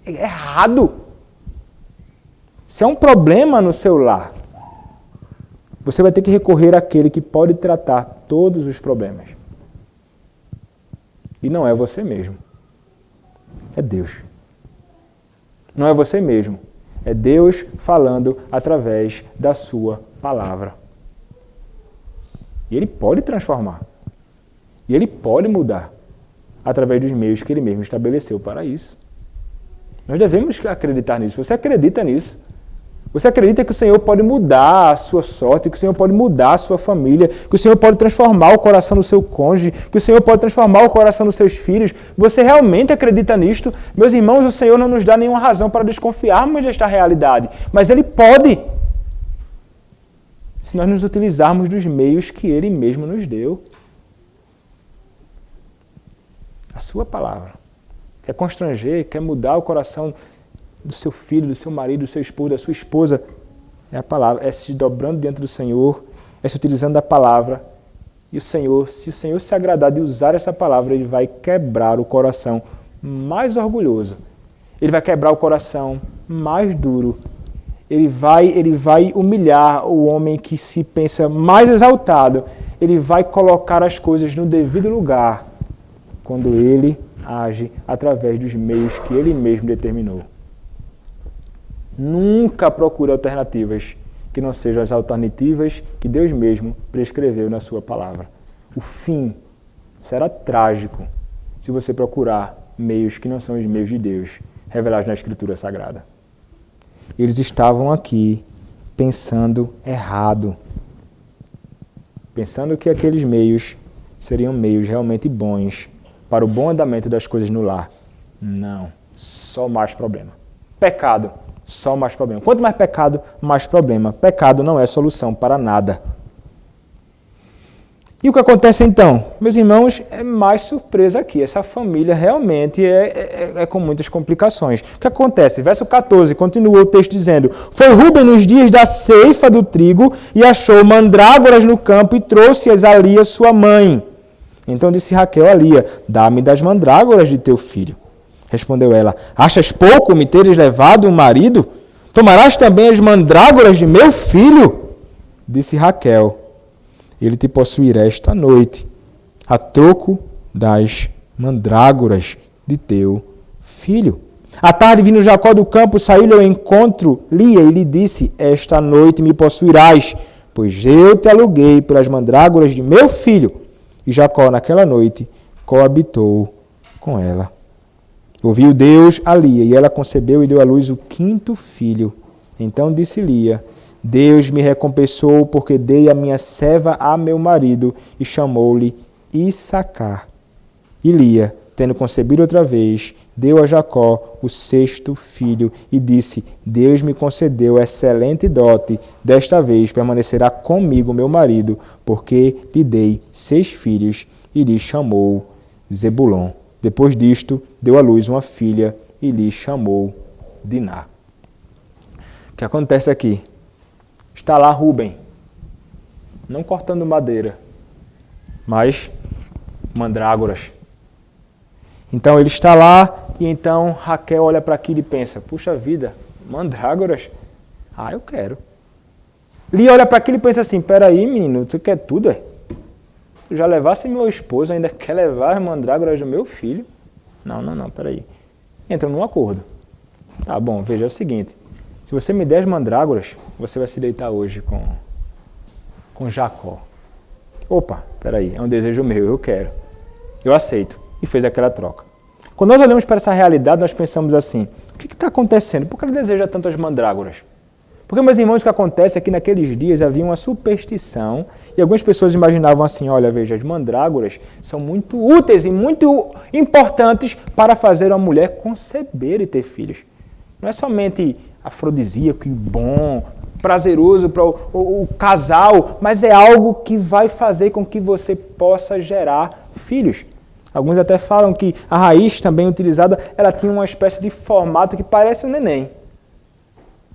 É errado. Se há um problema no seu lar, você vai ter que recorrer àquele que pode tratar todos os problemas. E não é você mesmo. É Deus. Não é você mesmo. É Deus falando através da sua palavra. E Ele pode transformar. E Ele pode mudar através dos meios que Ele mesmo estabeleceu para isso. Nós devemos acreditar nisso. Você acredita nisso? Você acredita que o Senhor pode mudar a sua sorte, que o Senhor pode mudar a sua família, que o Senhor pode transformar o coração do seu cônjuge, que o Senhor pode transformar o coração dos seus filhos? Você realmente acredita nisto? Meus irmãos, o Senhor não nos dá nenhuma razão para desconfiarmos desta realidade, mas Ele pode, se nós nos utilizarmos dos meios que Ele mesmo nos deu. sua palavra. Quer constranger, quer mudar o coração do seu filho, do seu marido, do seu esposo, da sua esposa. É a palavra, é se dobrando diante do Senhor, é se utilizando da palavra. E o Senhor, se o Senhor se agradar de usar essa palavra, Ele vai quebrar o coração mais orgulhoso. Ele vai quebrar o coração mais duro. Ele vai humilhar o homem que se pensa mais exaltado. Ele vai colocar as coisas no devido lugar quando Ele age através dos meios que Ele mesmo determinou. Nunca procure alternativas que não sejam as alternativas que Deus mesmo prescreveu na sua palavra. O fim será trágico se você procurar meios que não são os meios de Deus, revelados na Escritura Sagrada. Eles estavam aqui pensando errado, pensando que aqueles meios seriam meios realmente bons para o bom andamento das coisas no lar. Não, só mais problema. Pecado, só mais problema. Quanto mais pecado, mais problema. Pecado não é solução para nada. E o que acontece então? Meus irmãos, é mais surpresa aqui. Essa família realmente é com muitas complicações. O que acontece? Verso 14, continua o texto dizendo: Foi Rúben nos dias da ceifa do trigo e achou mandrágoras no campo e trouxe-as a Lia, sua mãe. Então disse Raquel a Lia: Dá-me das mandrágoras de teu filho. Respondeu ela: Achas pouco me teres levado um marido? Tomarás também as mandrágoras de meu filho? Disse Raquel: Ele te possuirá esta noite, a troco das mandrágoras de teu filho. À tarde, vindo Jacó do campo, saiu-lhe ao encontro Lia e lhe disse: Esta noite me possuirás, pois eu te aluguei pelas mandrágoras de meu filho. E Jacó, naquela noite, coabitou com ela. Ouviu Deus a Lia, e ela concebeu e deu à luz o 5º filho. Então disse Lia: Deus me recompensou, porque dei a minha serva a meu marido, e chamou-lhe Issacar. E Lia, tendo concebido outra vez, deu a Jacó o 6º filho, e disse: Deus me concedeu excelente dote, desta vez permanecerá comigo meu marido, porque lhe dei 6 filhos, e lhe chamou Zebulon. Depois disto, deu à luz uma filha, e lhe chamou Diná. O que acontece aqui? Está lá Rúben, não cortando madeira, mas mandrágoras. Então ele está lá, e então Raquel olha para aquilo e pensa: puxa vida, mandrágoras? Ah, eu quero. Lia olha para aquilo e pensa assim: peraí, menino, tu quer tudo, é? Tu já levasse meu esposo, ainda quer levar as mandrágoras do meu filho? Não, peraí. Entra num acordo. Tá bom, veja, é o seguinte: se você me der as mandrágoras, você vai se deitar hoje com Jacó. Opa, peraí, é um desejo meu, eu quero. Eu aceito. E fez aquela troca. Quando nós olhamos para essa realidade, nós pensamos assim: o que está acontecendo? Por que ele deseja tanto as mandrágoras? Porque, meus irmãos, o que acontece é que naqueles dias havia uma superstição e algumas pessoas imaginavam assim: olha, veja, as mandrágoras são muito úteis e muito importantes para fazer uma mulher conceber e ter filhos. Não é somente afrodisíaco e bom, prazeroso para o casal, mas é algo que vai fazer com que você possa gerar filhos. Alguns até falam que a raiz também utilizada, ela tinha uma espécie de formato que parece um neném.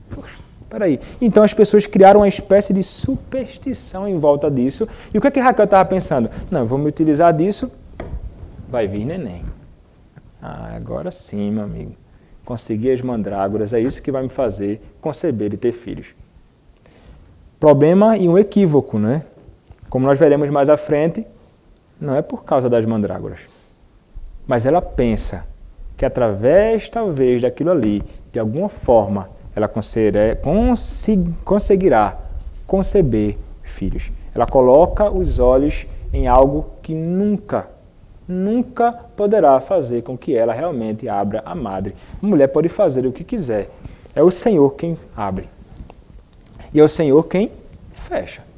Poxa, peraí. Então as pessoas criaram uma espécie de superstição em volta disso. E o que é que Raquel estava pensando? Não, vou me utilizar disso, vai vir neném. Ah, agora sim, meu amigo. Conseguir as mandrágoras, é isso que vai me fazer conceber e ter filhos. Problema e um equívoco, né? Como nós veremos mais à frente, não é por causa das mandrágoras. Mas ela pensa que através, talvez, daquilo ali, de alguma forma, ela conseguirá conceber filhos. Ela coloca os olhos em algo que nunca poderá fazer com que ela realmente abra a madre. A mulher pode fazer o que quiser. É o Senhor quem abre. E é o Senhor quem fecha.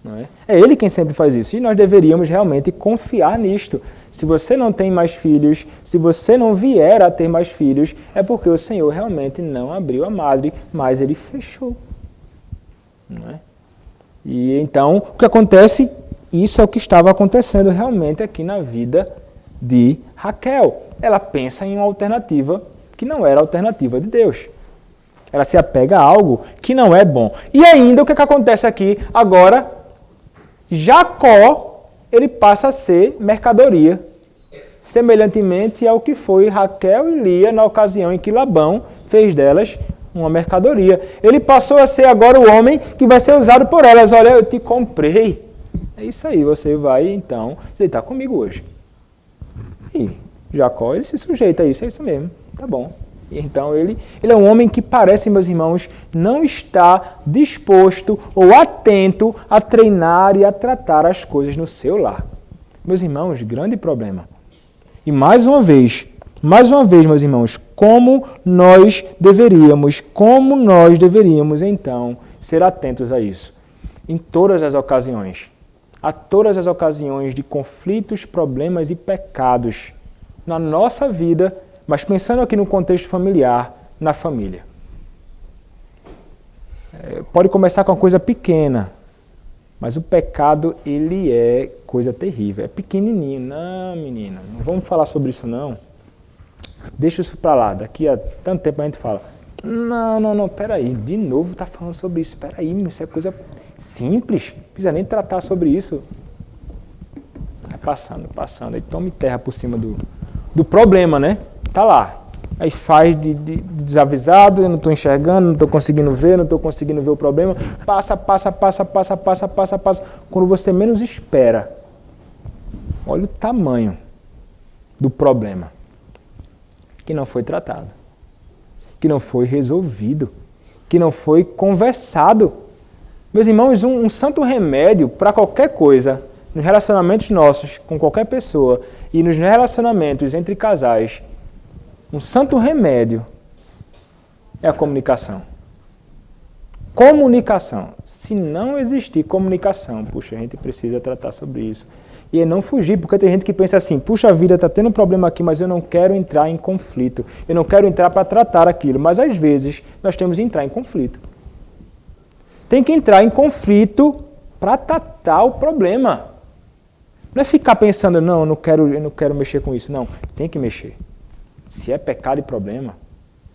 Não é? É Ele quem sempre faz isso. E nós deveríamos realmente confiar nisto. Se você não tem mais filhos, se você não vier a ter mais filhos, é porque o Senhor realmente não abriu a madre, mas Ele fechou. Não é? E então, o que acontece? Isso é o que estava acontecendo realmente aqui na vida de Raquel. Ela pensa em uma alternativa que não era a alternativa de Deus. Ela se apega a algo que não é bom. E ainda o que acontece aqui? Agora, Jacó, ele passa a ser mercadoria, semelhantemente ao que foi Raquel e Lia na ocasião em que Labão fez delas uma mercadoria. Ele passou a ser agora o homem que vai ser usado por elas. Olha, eu te comprei. É isso aí, você vai então deitar comigo hoje. E Jacó, ele se sujeita a isso, é isso mesmo, tá bom. Então ele é um homem que parece, meus irmãos, não está disposto ou atento a treinar e a tratar as coisas no seu lar. Meus irmãos, grande problema. E mais uma vez, meus irmãos, como nós deveríamos então ser atentos a isso. Em todas as ocasiões, a todas as ocasiões de conflitos, problemas e pecados na nossa vida, mas pensando aqui no contexto familiar, na família. Pode começar com uma coisa pequena, mas o pecado, ele é coisa terrível, é pequenininho. Não, menina, não vamos falar sobre isso não. Deixa isso para lá, daqui a tanto tempo a gente fala. Não, peraí, de novo tá falando sobre isso. Peraí, isso é coisa simples, não precisa nem tratar sobre isso. Vai passando, aí tome terra por cima do problema, né? Tá lá. Aí faz de desavisado, eu não estou enxergando, não estou conseguindo ver o problema. Passa. Quando você menos espera, olha o tamanho do problema que não foi tratado, que não foi resolvido, que não foi conversado. Meus irmãos, um santo remédio para qualquer coisa, nos relacionamentos nossos com qualquer pessoa e nos relacionamentos entre casais, um santo remédio é a comunicação. Comunicação. Se não existir comunicação, puxa, a gente precisa tratar sobre isso. E é não fugir, porque tem gente que pensa assim, puxa vida, está tendo um problema aqui, mas eu não quero entrar em conflito. Eu não quero entrar para tratar aquilo. Mas às vezes nós temos que entrar em conflito. Tem que entrar em conflito para tratar o problema. Não é ficar pensando, não, eu não quero mexer com isso. Não, tem que mexer. Se é pecado e problema,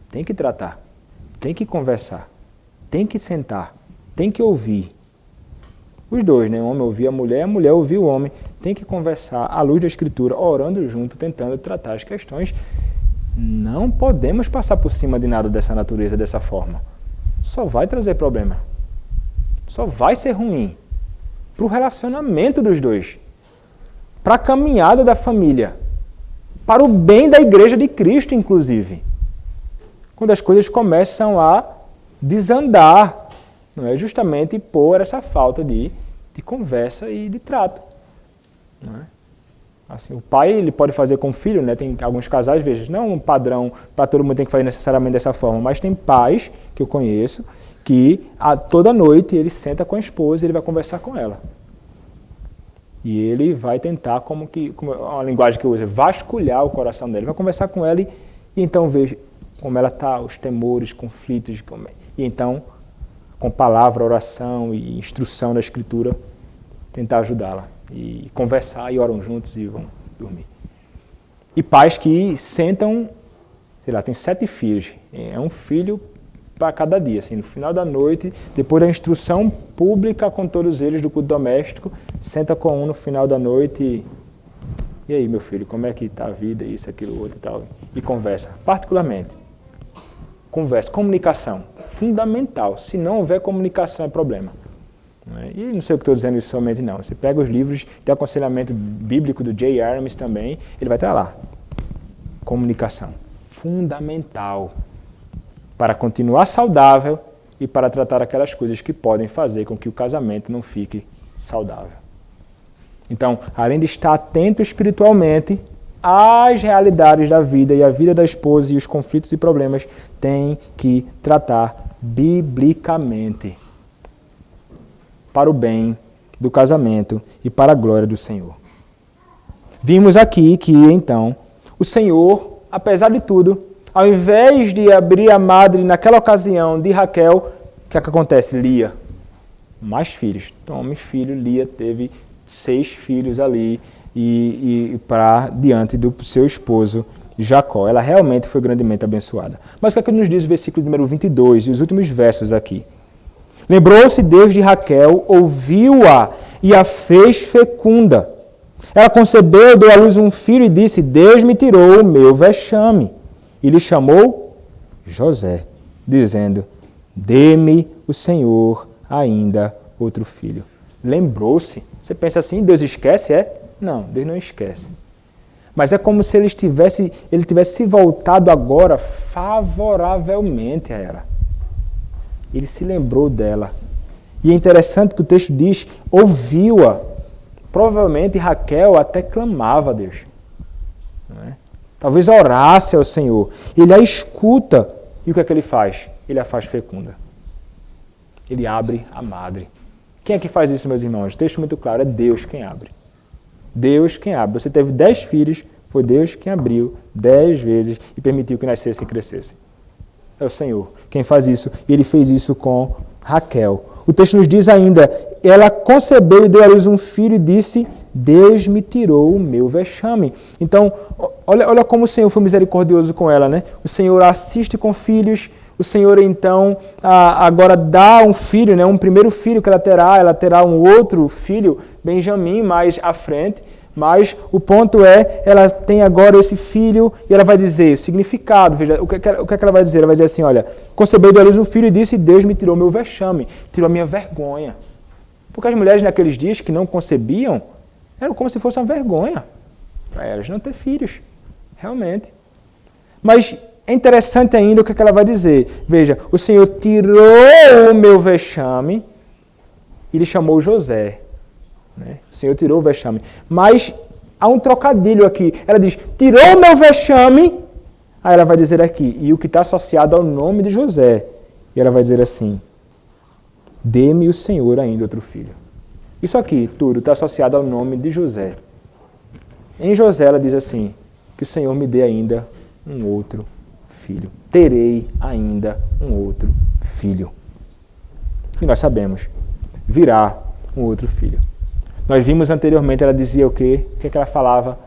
tem que tratar, tem que conversar, tem que sentar, tem que ouvir. Os dois, né? O homem ouvir a mulher ouvir o homem. Tem que conversar à luz da Escritura, orando junto, tentando tratar as questões. Não podemos passar por cima de nada dessa natureza, dessa forma. Só vai trazer problema. Só vai ser ruim para o relacionamento dos dois, para a caminhada da família, para o bem da igreja de Cristo, inclusive. Quando as coisas começam a desandar, não é? Justamente por essa falta de conversa e de trato. Não é? Assim, o pai ele pode fazer com o filho, né? Tem alguns casais, veja, não um padrão para todo mundo tem que fazer necessariamente dessa forma, mas tem pais que eu conheço que toda noite ele senta com a esposa e ele vai conversar com ela. E ele vai tentar, como a linguagem que eu uso, vasculhar o coração dele. Vai conversar com ela e então veja como ela está, os temores, conflitos. E então, com palavra, oração e instrução da Escritura, tentar ajudá-la. E conversar e oram juntos e vão dormir. E pais que sentam, sei lá, tem 7 filhos. É um filho para cada dia, assim, no final da noite, depois da instrução pública com todos eles do culto doméstico, senta com um no final da noite e aí, meu filho, como é que está a vida, isso, aquilo, outro e tal, e conversa, particularmente. Conversa, comunicação, fundamental. Se não houver comunicação é problema. E não sei o que estou dizendo isso somente não. Você pega os livros de aconselhamento bíblico do J. Armes também, ele vai estar lá. Comunicação, fundamental. Para continuar saudável e para tratar aquelas coisas que podem fazer com que o casamento não fique saudável. Então, além de estar atento espiritualmente às realidades da vida e a vida da esposa e os conflitos e problemas, tem que tratar biblicamente para o bem do casamento e para a glória do Senhor. Vimos aqui que, então, o Senhor, apesar de tudo, ao invés de abrir a madre naquela ocasião de Raquel, o que acontece? Lia. Mais filhos. Tome filho, Lia teve 6 filhos ali. e para diante do seu esposo Jacó. Ela realmente foi grandemente abençoada. Mas o que é que nos diz o versículo número 22 e os últimos versos aqui? Lembrou-se Deus de Raquel, ouviu-a e a fez fecunda. Ela concebeu, deu à luz um filho e disse: Deus me tirou o meu vexame. E lhe chamou José, dizendo: Dê-me o Senhor ainda outro filho. Lembrou-se. Você pensa assim, Deus esquece? Não, Deus não esquece. Mas é como se ele tivesse se voltado agora favoravelmente a ela. Ele se lembrou dela. E é interessante que o texto diz, ouviu-a. Provavelmente Raquel até clamava a Deus. Não é? Talvez orasse ao Senhor. Ele a escuta. E o que é que ele faz? Ele a faz fecunda. Ele abre a madre. Quem é que faz isso, meus irmãos? O texto muito claro, é Deus quem abre. Deus quem abre. Você teve 10 filhos, foi Deus quem abriu 10 vezes e permitiu que nascessem e crescessem. É o Senhor quem faz isso. E ele fez isso com Raquel. O texto nos diz ainda, ela concebeu e deu à luz um filho e disse, Deus me tirou o meu vexame. Então, olha como o Senhor foi misericordioso com ela, né? O Senhor a assiste com filhos, o Senhor então agora dá um filho, né? Um primeiro filho que ela terá um outro filho, Benjamim, mais à frente. Mas o ponto é, ela tem agora esse filho e ela vai dizer o significado. Veja, o que é que ela vai dizer? Ela vai dizer assim, olha, concebeu de luz um filho e disse, Deus me tirou meu vexame, tirou a minha vergonha. Porque as mulheres naqueles dias que não concebiam, era como se fosse uma vergonha para elas não ter filhos, realmente. Mas é interessante ainda o que ela vai dizer. Veja, o Senhor tirou o meu vexame e lhe chamou José. Né? O Senhor tirou o vexame. Mas há um trocadilho aqui. Ela diz, tirou o meu vexame. Aí ela vai dizer aqui, e o que está associado ao nome de José. E ela vai dizer assim, dê-me o Senhor ainda outro filho. Isso aqui, tudo, está associado ao nome de José. Em José ela diz assim, que o Senhor me dê ainda um outro filho. Terei ainda um outro filho. E nós sabemos, virá um outro filho. Nós vimos anteriormente, ela dizia o quê? O que é que ela falava?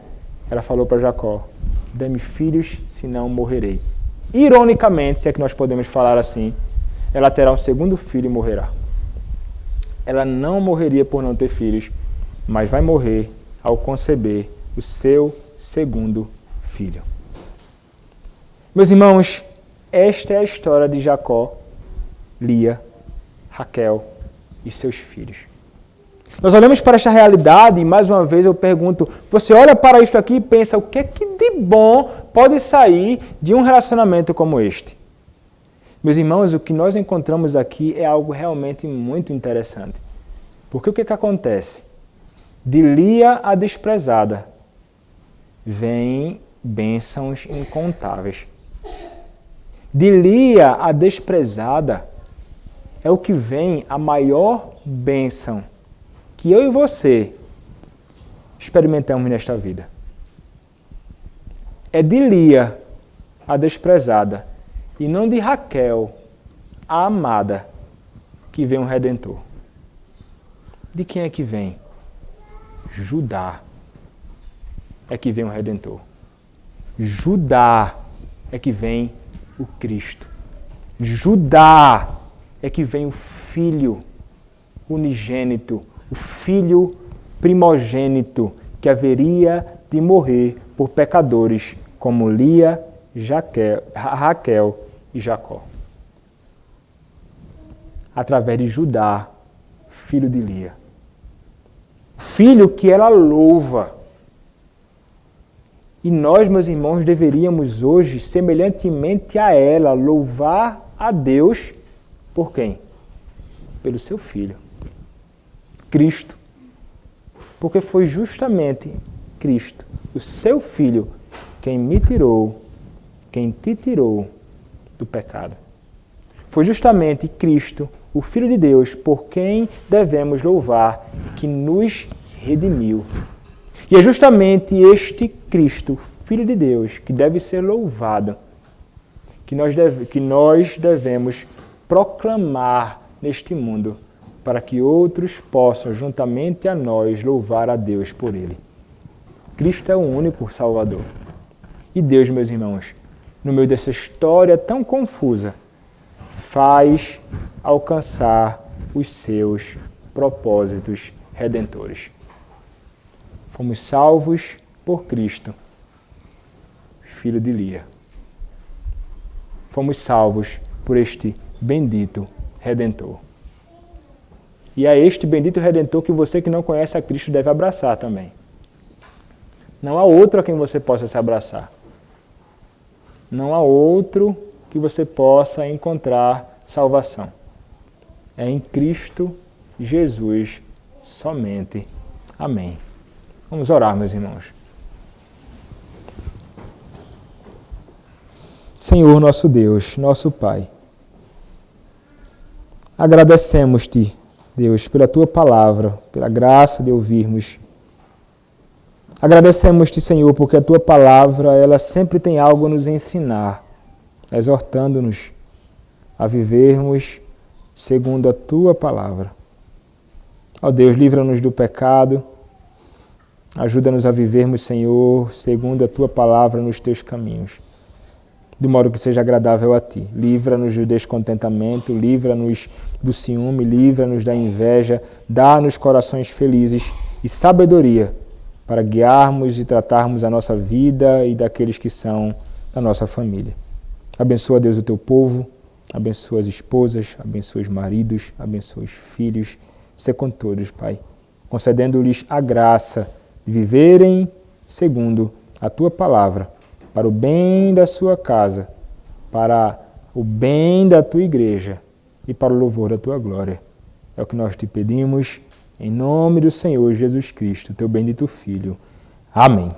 Ela falou para Jacó, dê-me filhos, senão morrerei. Ironicamente, se é que nós podemos falar assim, ela terá um segundo filho e morrerá. Ela não morreria por não ter filhos, mas vai morrer ao conceber o seu segundo filho. Meus irmãos, esta é a história de Jacó, Lia, Raquel e seus filhos. Nós olhamos para esta realidade e, mais uma vez, eu pergunto, você olha para isto aqui e pensa, o que é que de bom pode sair de um relacionamento como este? Meus irmãos, o que nós encontramos aqui é algo realmente muito interessante. Porque o que acontece? De Lia a desprezada, vêm bênçãos incontáveis. De Lia a desprezada é o que vem a maior bênção que eu e você experimentamos nesta vida. É de Lia a desprezada e não de Raquel, a amada, que vem um Redentor. De quem é que vem? Judá é que vem um Redentor. Judá é que vem o Cristo. Judá é que vem o Filho unigênito, o Filho primogênito que haveria de morrer por pecadores como Lia, Raquel e Jacó. Através de Judá, filho de Lia. Filho que ela louva. E nós, meus irmãos, deveríamos hoje, semelhantemente a ela, louvar a Deus por quem? Pelo seu Filho, Cristo. Porque foi justamente Cristo, o seu Filho, quem me tirou, quem te tirou do pecado. Foi justamente Cristo, o Filho de Deus, por quem devemos louvar, que nos redimiu. E é justamente este Cristo, Filho de Deus, que deve ser louvado, que nós devemos proclamar neste mundo, para que outros possam, juntamente a nós, louvar a Deus por ele. Cristo é o único Salvador. E Deus, meus irmãos, no meio dessa história tão confusa, faz alcançar os seus propósitos redentores. Fomos salvos por Cristo, filho de Lia. Fomos salvos por este bendito Redentor. E é este bendito Redentor que você que não conhece a Cristo deve abraçar também. Não há outro a quem você possa se abraçar. Não há outro que você possa encontrar salvação. É em Cristo Jesus somente. Amém. Vamos orar, meus irmãos. Senhor nosso Deus, nosso Pai, agradecemos-te, Deus, pela Tua palavra, pela graça de ouvirmos. Agradecemos-te, Senhor, porque a Tua palavra, ela sempre tem algo a nos ensinar, exortando-nos a vivermos segundo a Tua palavra. Ó Deus, livra-nos do pecado, ajuda-nos a vivermos, Senhor, segundo a Tua palavra nos Teus caminhos, de modo que seja agradável a Ti. Livra-nos do descontentamento, livra-nos do ciúme, livra-nos da inveja, dá-nos corações felizes e sabedoria para guiarmos e tratarmos a nossa vida e daqueles que são da nossa família. Abençoa, Deus, o Teu povo, abençoa as esposas, abençoa os maridos, abençoa os filhos, se com todos, Pai, concedendo-lhes a graça de viverem segundo a Tua palavra, para o bem da sua casa, para o bem da Tua igreja e para o louvor da Tua glória. É o que nós te pedimos, em nome do Senhor Jesus Cristo, Teu bendito Filho. Amém.